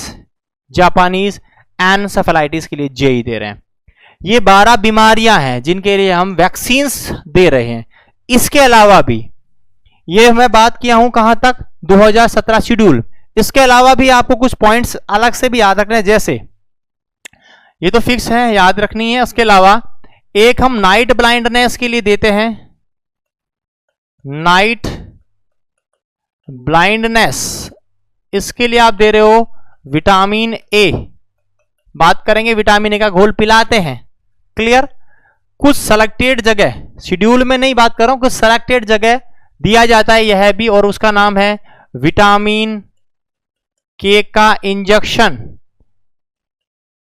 जापानीज एनसेफेलाइटिस के लिए जे ही दे रहे हैं। ये 12 बीमारियां हैं जिनके लिए हम वैक्सीन्स दे रहे हैं। इसके अलावा भी ये मैं बात किया हूं कहां तक, 2017 शेड्यूल। इसके अलावा भी आपको कुछ पॉइंट्स अलग से भी याद रखने हैं, जैसे ये तो फिक्स है, याद रखनी है। उसके अलावा एक हम नाइट ब्लाइंडनेस के लिए देते हैं, नाइट ब्लाइंडनेस, इसके लिए आप दे रहे हो विटामिन ए। बात करेंगे विटामिन ए का घोल पिलाते हैं। क्लियर। कुछ सेलेक्टेड जगह, शेड्यूल में नहीं बात कर रहा हूं, कुछ सेलेक्टेड जगह दिया जाता है यह भी, और उसका नाम है विटामिन के का इंजेक्शन।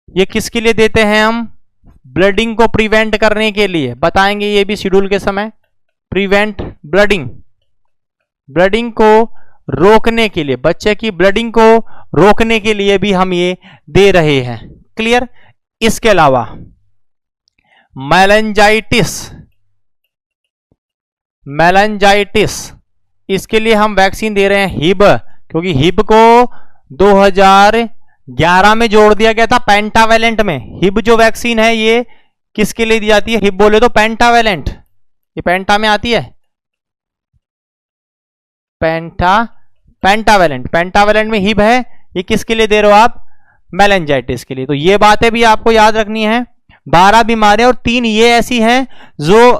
ये किसके लिए देते हैं हम, ब्लडिंग को प्रिवेंट करने के लिए, बताएंगे ये भी शेड्यूल के समय। प्रिवेंट ब्लडिंग, ब्लडिंग को रोकने के लिए, बच्चे की ब्लडिंग को रोकने के लिए भी हम ये दे रहे हैं। क्लियर। इसके अलावा मेलेंजाइटिस, मेलेंजाइटिस इसके लिए हम वैक्सीन दे रहे हैं हिब, क्योंकि हिब को 2011 में जोड़ दिया गया था पेंटावेलेंट में। हिब जो वैक्सीन है ये किसके लिए दी जाती है, हिब बोले तो पेंटावेलेंट, ये पेंटा में आती है, पेंटावेलेंट, पेंटावेलेंट में हिब है। ये किसके लिए दे रहे हो आप, मेलेंजाइटिस के लिए। तो ये बातें भी आपको याद रखनी है। 12 बीमारियां और 3 ये ऐसी हैं जो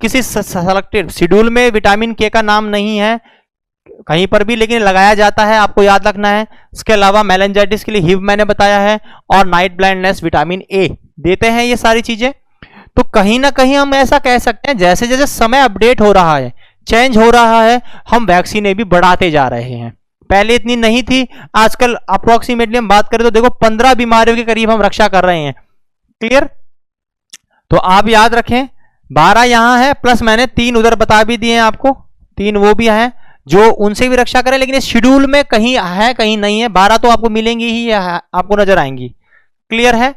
किसी सेलेक्टेड शेड्यूल में विटामिन के का नाम नहीं है कहीं पर भी, लेकिन लगाया जाता है, आपको याद रखना है। इसके अलावा मेलेंजाइटिस के लिए हिब मैंने बताया है, और नाइट ब्लाइंडनेस विटामिन ए देते हैं ये सारी चीजें। तो कहीं ना कहीं हम ऐसा कह सकते हैं जैसे जैसे समय अपडेट हो रहा है, चेंज हो रहा है, हम वैक्सीनें भी बढ़ाते जा रहे हैं। पहले इतनी नहीं थी, आजकल अप्रोक्सीमेटली हम बात करें तो देखो 15 बीमारियों के करीब हम रक्षा कर रहे हैं। क्लियर। तो आप याद रखें 12 यहां है, प्लस मैंने 3 उधर बता भी दिए हैं आपको, 3 वो भी हैं जो उनसे भी रक्षा करें, लेकिन इस शेड्यूल में कहीं है कहीं नहीं है। 12 तो आपको मिलेंगी ही, आपको नजर आएंगी। क्लियर है।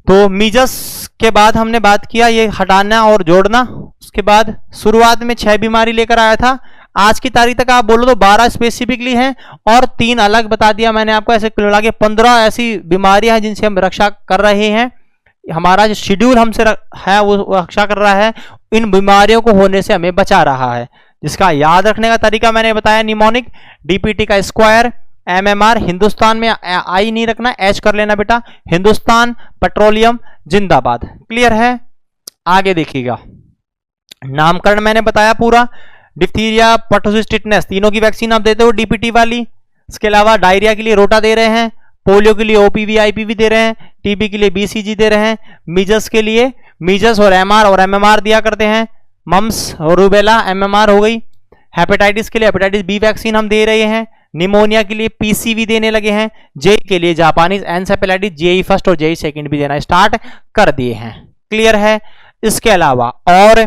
तो मीजल्स के बाद हमने बात किया ये हटाना और जोड़ना। उसके बाद शुरुआत में 6 बीमारी लेकर आया था, आज की तारीख तक आप बोलो तो 12 स्पेसिफिकली हैं और 3 अलग बता दिया मैंने आपको। ऐसे मिला के 15 ऐसी बीमारियां हैं जिनसे हम रक्षा कर रहे हैं। हमारा जो शेड्यूल हमसे है वो रक्षा कर रहा है, इन बीमारियों को होने से हमें बचा रहा है। जिसका याद रखने का तरीका मैंने बताया, निमोनिक, डीपीटी का स्क्वायर, एमएमआर, हिंदुस्तान में आई नहीं रखना, एच कर लेना बेटा, हिंदुस्तान पेट्रोलियम जिंदाबाद। क्लियर है। आगे देखिएगा, नामकरण मैंने बताया पूरा। डिप्थीरिया, पर्टुसिस, टिटनेस तीनों की वैक्सीन आप देते हो डीपीटी वाली। इसके अलावा डायरिया के लिए रोटा दे रहे हैं, पोलियो के लिए ओपीवी आईपीवी दे रहे हैं, टीबी के लिए बीसीजी दे रहे हैं, मीजल्स के लिए मीजल्स और एमआर और एमएमआर दिया करते हैं, मम्स और रूबेला एमएमआर हो गई। हेपेटाइटिस के लिए हेपेटाइटिस बी वैक्सीन हम दे रहे हैं, निमोनिया के लिए पीसीवी देने लगे हैं, जे के लिए जापानीज एनसेफेलाइटिस जेई फर्स्ट और जेई सेकंड भी देना स्टार्ट कर दिए हैं। क्लियर है। इसके अलावा और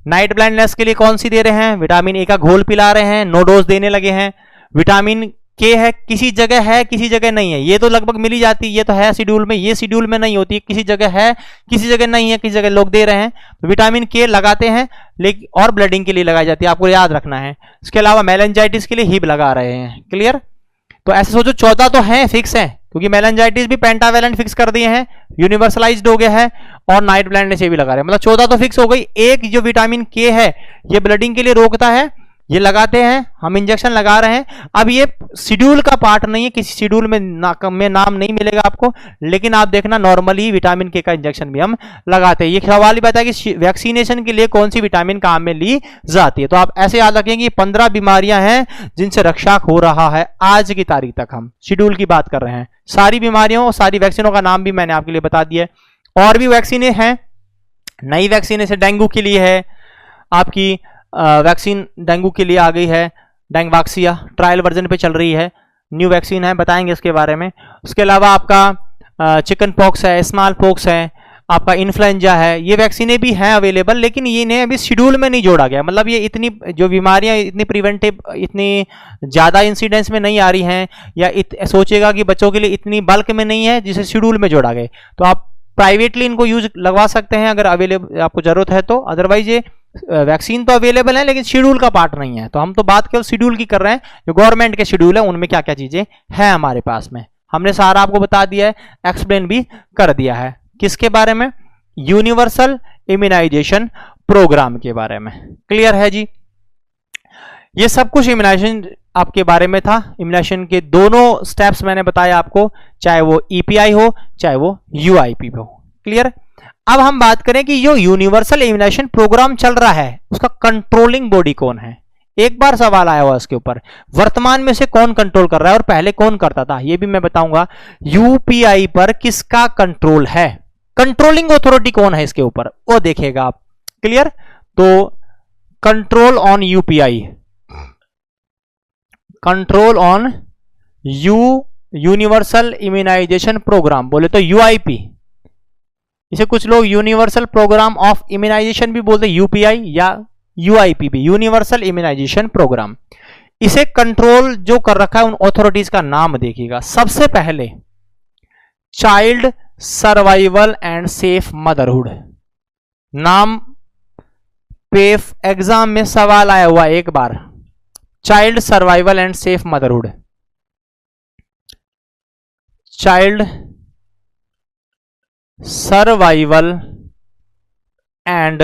नाइट ब्लाइंडनेस के लिए कौन सी दे रहे हैं, विटामिन ए का घोल पिला रहे हैं, 9 डोज देने लगे हैं। विटामिन के है, किसी जगह है किसी जगह नहीं है, ये तो लगभग मिल ही जाती है, ये तो है शेड्यूल में, ये शेड्यूल में नहीं होती, किसी जगह है किसी जगह नहीं है, किसी जगह लोग दे रहे हैं। तो विटामिन के लगाते हैं, लेकिन और ब्लडिंग के लिए लगाई जाती है, आपको याद रखना है। इसके अलावा मेलेंजाइटिस के लिए हिब लगा रहे हैं। क्लियर। तो ऐसे सोचो 14 तो है फिक्स है, क्योंकि मेलेंजाइटिस भी पेंटावेलेंट फिक्स कर दिए हैं, यूनिवर्सलाइज्ड हो गया है, और नाइट ब्लाइंडनेस ये भी लगा रहे हैं, मतलब 14 तो फिक्स हो गई। एक जो विटामिन के है ये ब्लडिंग के लिए रोकता है, ये लगाते हैं, हम इंजेक्शन लगा रहे हैं। अब ये शेड्यूल का पार्ट नहीं है, किसी शेड्यूल में नाम नहीं मिलेगा आपको, लेकिन आप देखना नॉर्मली विटामिन के का इंजेक्शन भी हम लगाते हैं। ये सवाल ही बताया कि वैक्सीनेशन के लिए कौन सी विटामिन काम में ली जाती है। तो आप ऐसे याद रखेंगे 15 बीमारियां हैं जिनसे रक्षा हो रहा है आज की तारीख तक, हम शेड्यूल की बात कर रहे हैं। सारी बीमारियों और सारी वैक्सीनों का नाम भी मैंने आपके लिए बता दिया है। और भी वैक्सीनें हैं नई वैक्सीन जैसे डेंगू के लिए है आपकी वैक्सीन, डेंगू के लिए आ गई है डेंगवाक्सिया, ट्रायल वर्जन पे चल रही है, न्यू वैक्सीन है, बताएंगे इसके बारे में। उसके अलावा आपका चिकन पॉक्स है, स्मॉल पॉक्स है, आपका इन्फ्लुएंजा है, ये वैक्सीनें भी हैं अवेलेबल, लेकिन ये इन्हें अभी शेड्यूल में नहीं जोड़ा गया। मतलब ये इतनी जो बीमारियां इतनी प्रिवेंटिव, इतनी ज़्यादा इंसिडेंस में नहीं आ रही हैं, या सोचेगा कि बच्चों के लिए इतनी बल्क में नहीं है जिसे शेड्यूल में जोड़ा गया। तो आप प्राइवेटली इनको यूज लगवा सकते हैं अगर अवेलेबल आपको जरूरत है तो। अदरवाइज ये वैक्सीन तो अवेलेबल है लेकिन शेड्यूल का पार्ट नहीं है। तो हम तो बात केवल शेड्यूल की कर रहे हैं, जो गवर्नमेंट के शेड्यूल है उनमें क्या क्या चीजें हैं हमारे पास में, हमने सारा आपको बता दिया है, एक्सप्लेन भी कर दिया है। किसके बारे में? यूनिवर्सल इम्यूनाइजेशन प्रोग्राम के बारे में। क्लियर है जी? ये सब कुछ इम्यूनाइजेशन आपके बारे में था। इम्यूनाइजेशन के दोनों स्टेप्स मैंने बताया आपको, चाहे वो ईपीआई हो चाहे वो यूआईपी हो। क्लियर? अब हम बात करें कि जो यूनिवर्सल इम्यूनाइजेशन प्रोग्राम चल रहा है उसका कंट्रोलिंग बॉडी कौन है। एक बार सवाल आया हुआ इसके ऊपर, वर्तमान में से कौन कंट्रोल कर रहा है और पहले कौन करता था, ये भी मैं बताऊंगा। यूपीआई पर किसका कंट्रोल है, कंट्रोलिंग अथॉरिटी कौन है इसके ऊपर, वो देखेगा आप। क्लियर? तो control on UPI, control on universal immunisation programme बोले तो यूआईपी, इसे कुछ लोग यूनिवर्सल प्रोग्राम ऑफ इम्यूनाइजेशन भी बोलते हैं, यूपीआई या यूआईपी भी, यूनिवर्सल इम्यूनाइजेशन प्रोग्राम। इसे कंट्रोल जो कर रखा है उन अथॉरिटीज का नाम देखिएगा। सबसे पहले child survival and safe motherhood, नाम पेफ एग्जाम में सवाल आया हुआ एक बार, child survival and safe motherhood, child survival and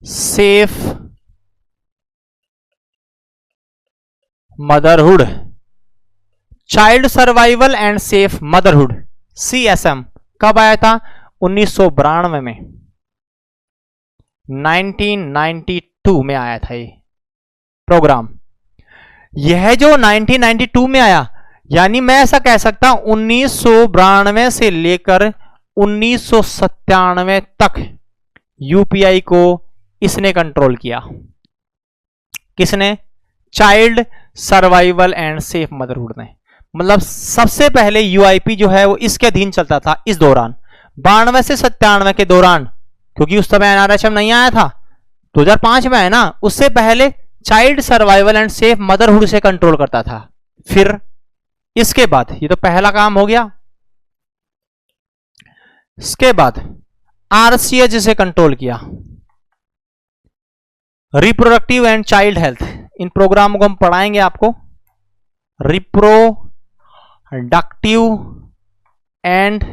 safe motherhood, child survival and safe motherhood CSM कब आया था? 1992 में, 1992 में आया था ये प्रोग्राम। यह जो 1992 में आया, यानी मैं ऐसा कह सकता हूं 1992 से लेकर 1997 तक यूपीआई को इसने कंट्रोल किया। किसने? Child survival and safe motherhood ने। मतलब सबसे पहले यूआईपी जो है वो इसके अधीन चलता था इस दौरान, 92 से 97 के दौरान, क्योंकि उस समय एनआरएचएम नहीं आया था, 2005 में है ना, उससे पहले child survival and safe motherhood से कंट्रोल करता था। फिर इसके बाद, ये तो पहला काम हो गया, इसके बाद आरसीएच से कंट्रोल किया, रिप्रोडक्टिव एंड चाइल्ड हेल्थ। इन प्रोग्रामों को हम पढ़ाएंगे आपको, रिप्रोडक्टिव एंड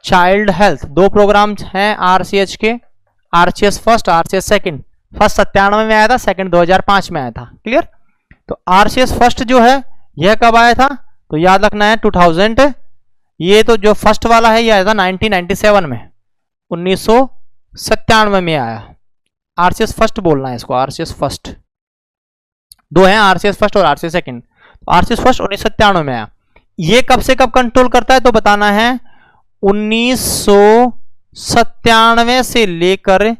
चाइल्ड हेल्थ, दो प्रोग्राम्स हैं आरसीएच के, RCS first, RCS second. First 97 में आया था, सेकंड 2005 में आया था। क्लियर? तो आरसीएस फर्स्ट जो है यह कब आया था? तो याद रखना है 2000, ये तो जो फर्स्ट वाला है यह आया था 1997 में, 1997 में आया। आरसीएस फर्स्ट बोलना है इसको, आरसीएस फर्स्ट। दो हैं, आरसीएस फर्स्ट और आरसीएस सेकंड। आरसीएस फर्स्ट 1997 में आया। ये कब से कब कंट्रोल करता है तो बताना है, 1997 से लेकर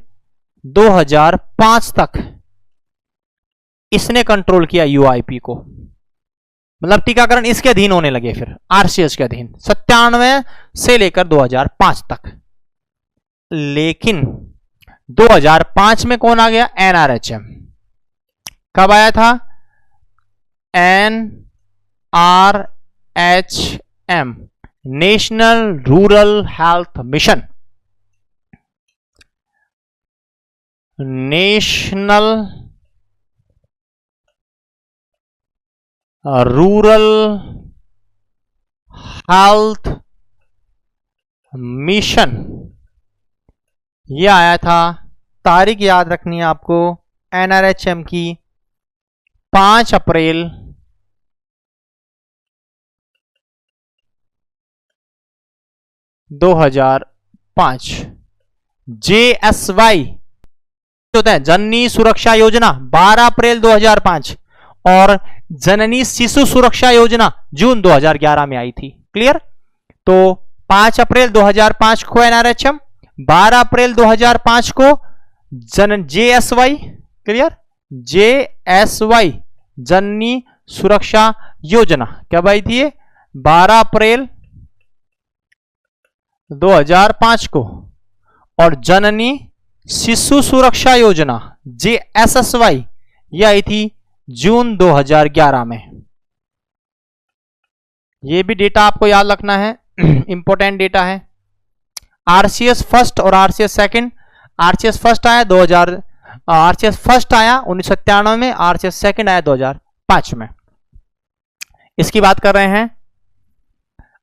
2005 तक इसने कंट्रोल किया यूआईपी को। मतलब टीकाकरण इसके अधीन होने लगे फिर, आरसीएस के अधीन, 97 से लेकर 2005 तक। लेकिन 2005 में कौन आ गया? एनआरएचएम। कब आया था? NRHM, national rural health mission, national rural health mission, यह आया था। तारीख याद रखनी है आपको, एनआरएचएम की 5 अप्रैल 2005। JSY होता है जननी सुरक्षा योजना, 12 अप्रैल 2005, और जननी शिशु सुरक्षा योजना जून 2011 में आई थी। क्लियर? तो 5 अप्रैल 2005 को एनआरएचएम, 12 अप्रैल 2005 को JSY, क्लियर, JSY जननी सुरक्षा योजना कब आई थी? 12 अप्रैल 2005 को। और जननी शिशु सुरक्षा योजना JSSY यह आई थी जून 2011 में। यह भी डेटा आपको याद रखना है, इंपॉर्टेंट डेटा है। RCS फर्स्ट और RCS सेकंड, RCS फर्स्ट आया 1997 में, RCS सेकंड आया 2005 में। इसकी बात कर रहे हैं।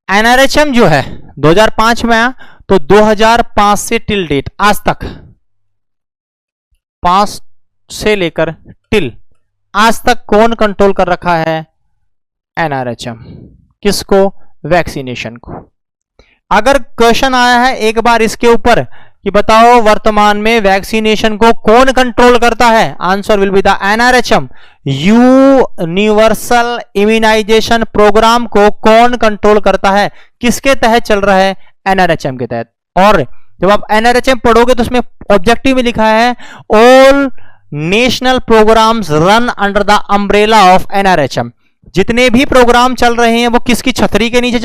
NRHM जो है 2005 में आया, तो 2005 से टिल डेट आज तक, 5 से लेकर टिल आज तक कौन कंट्रोल कर रखा है? NRHM। किसको? वैक्सीनेशन को। अगर क्वेश्चन आया है एक बार इसके ऊपर कि बताओ वर्तमान में वैक्सीनेशन को कौन कंट्रोल करता है, answer will be the NRHM। Universal immunisation programme को कौन कंट्रोल करता है? किसके तहत चल रहा है? NRHM के तहत। और जब आप NRHM पढ़ोगे तो उसमें ऑब्जेक्टिव में लिखा है all national programmes run under the umbrella of NRHM। जितने भी प्रोग्राम चल रहे हैं वो किसकी छतरी के नीचे?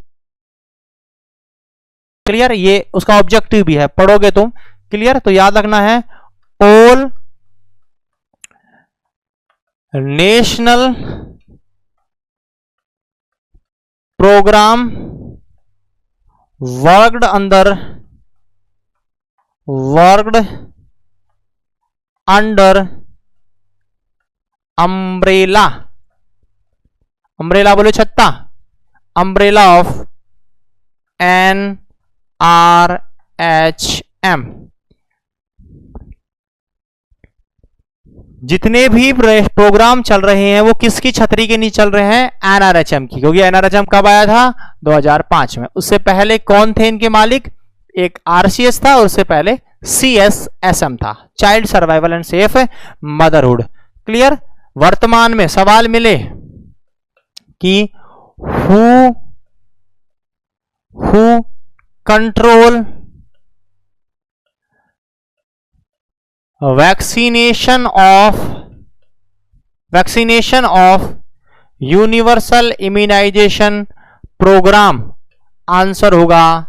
क्लियर, ये उसका ऑब्जेक्टिव भी है, पढ़ोगे तुम। क्लियर, तो याद रखना है all national programme worked under umbrella, umbrella बोलो छत्ता, अम्ब्रेला ऑफ NRHM। जितने भी प्रोग्राम चल रहे हैं वो किसकी छतरी के नीचे चल रहे हैं? NRHM की। क्योंकि NRHM कब आया था? 2005 में। उससे पहले कौन थे इनके मालिक? एक RCS था और उससे पहले CSSM था, child survival and safe motherhood. Clear. वर्तमान में सवाल मिले कि who control vaccination of universal immunisation programme, answer होगा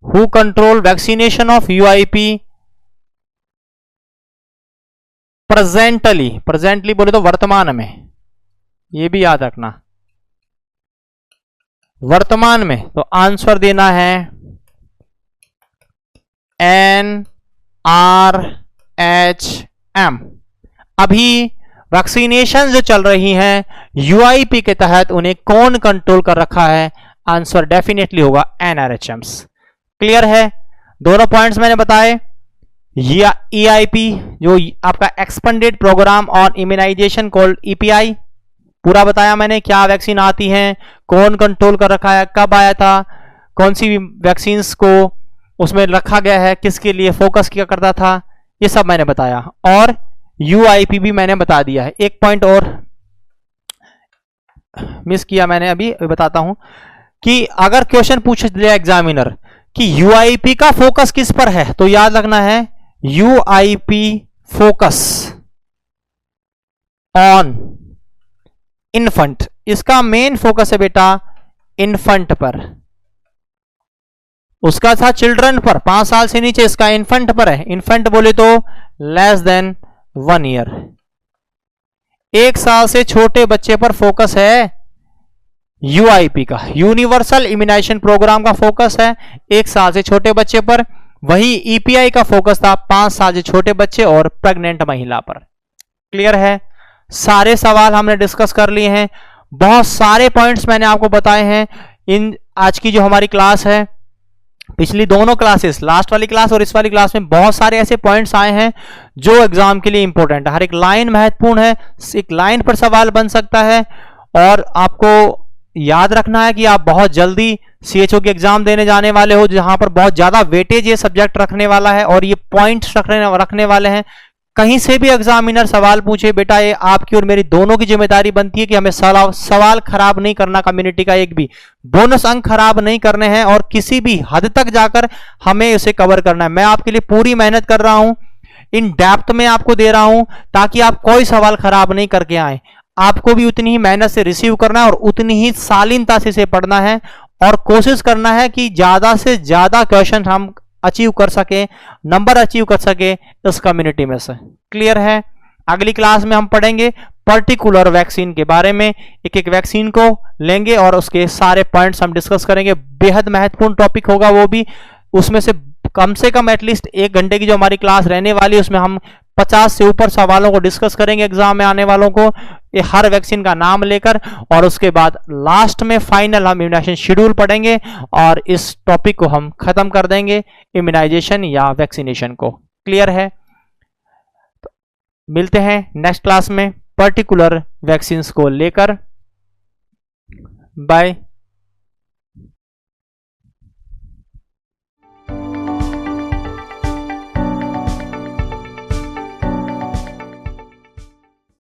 who control vaccination of UIP presently बोले तो वर्तमान में, ये भी याद रखना वर्तमान में। तो आंसर देना है NRHM। अभी वैक्सीनेशन जो चल रही हैं UIP के तहत उन्हें कौन कंट्रोल कर रखा है? आंसर डेफिनेटली होगा NRHM। क्लियर है? दोनों पॉइंट्स मैंने बताए। EIP जो आपका expanded programme on immunisation called EPI, पूरा बताया मैंने, क्या वैक्सीन आती हैं, कौन कंट्रोल कर रखा है, कब आया था, कौन सी वैक्सीन्स को उसमें रखा गया है, किसके लिए फोकस किया करता था, ये सब मैंने बताया। और UIP भी मैंने बता दिया है। एक पॉइंट और मिस किया मैंने, अभी बताता हूं कि अगर क्वेश्चन पूछ दिया एग्जामिनर कि UIP का फोकस किस पर है, तो याद रखना है UIP फोकस ऑन इन्फंट। इसका मेन फोकस है बेटा इन्फंट पर, उसका था चिल्ड्रन पर, 5 साल से नीचे, इसका इन्फंट पर है। इन्फंट बोले तो लेस देन 1 ईयर, 1 साल से छोटे बच्चे पर फोकस है UIP का, यूनिवर्सल इम्यूनाइजेशन प्रोग्राम का फोकस है 1 साल से छोटे बच्चे पर। वही EPI का फोकस था 5 साल से छोटे बच्चे और प्रेग्नेंट महिला पर। क्लियर है? सारे सवाल हमने डिस्कस कर लिए हैं, बहुत सारे पॉइंट्स मैंने आपको बताए हैं। इन आज की जो हमारी क्लास है, पिछली दोनों क्लासेस, लास्ट वाली क्लास और इस वाली क्लास में बहुत सारे ऐसे पॉइंट्स आए हैं जो एग्जाम के लिए इंपॉर्टेंट है। हर एक लाइन महत्वपूर्ण है, एक लाइन पर सवाल बन सकता है। और आपको याद रखना है कि आप बहुत जल्दी CHO की एग्जाम देने जाने वाले हो, जहां पर बहुत ज्यादा वेटेज ये सब्जेक्ट रखने वाला है और ये पॉइंट्स रखने वाले हैं। कहीं से भी एग्जामिनर सवाल पूछे, बेटा ये आपकी और मेरी दोनों की जिम्मेदारी बनती है कि हमें सवाल खराब नहीं करना, कम्युनिटी का एक भी बोनस अंक खराब नहीं करने हैं और किसी भी हद तक जाकर हमें उसे कवर करना है। मैं आपके लिए पूरी मेहनत कर रहा हूं, इन डेप्थ में आपको दे रहा हूं ताकि आप कोई सवाल खराब नहीं करके आए। आपको भी उतनी ही मेहनत से रिसीव करना है और उतनी ही शालीनता से इसे पढ़ना है और कोशिश करना है कि ज्यादा से ज्यादा क्वेश्चन हम अचीव कर सके, नंबर अचीव कर सके इस कम्युनिटी में से। क्लियर है? अगली क्लास में हम पढ़ेंगे पर्टिकुलर वैक्सीन के बारे में, एक एक वैक्सीन को लेंगे और उसके सारे पॉइंट्स हम डिस्कस करेंगे। बेहद महत्वपूर्ण टॉपिक होगा वो भी, उसमें से कम एटलीस्ट 1 घंटे की जो हमारी क्लास रहने वाली है उसमें हम 50 से ऊपर सवालों को डिस्कस करेंगे एग्जाम में आने वालों को, ये हर वैक्सीन का नाम लेकर, और उसके बाद लास्ट में फाइनल हम इम्यूनाइजेशन शेड्यूल पढ़ेंगे और इस टॉपिक को हम खत्म कर देंगे, इम्यूनाइजेशन या वैक्सीनेशन को। क्लियर है? तो मिलते हैं नेक्स्ट क्लास में पर्टिकुलर वैक्सीन्स को लेकर। बाय।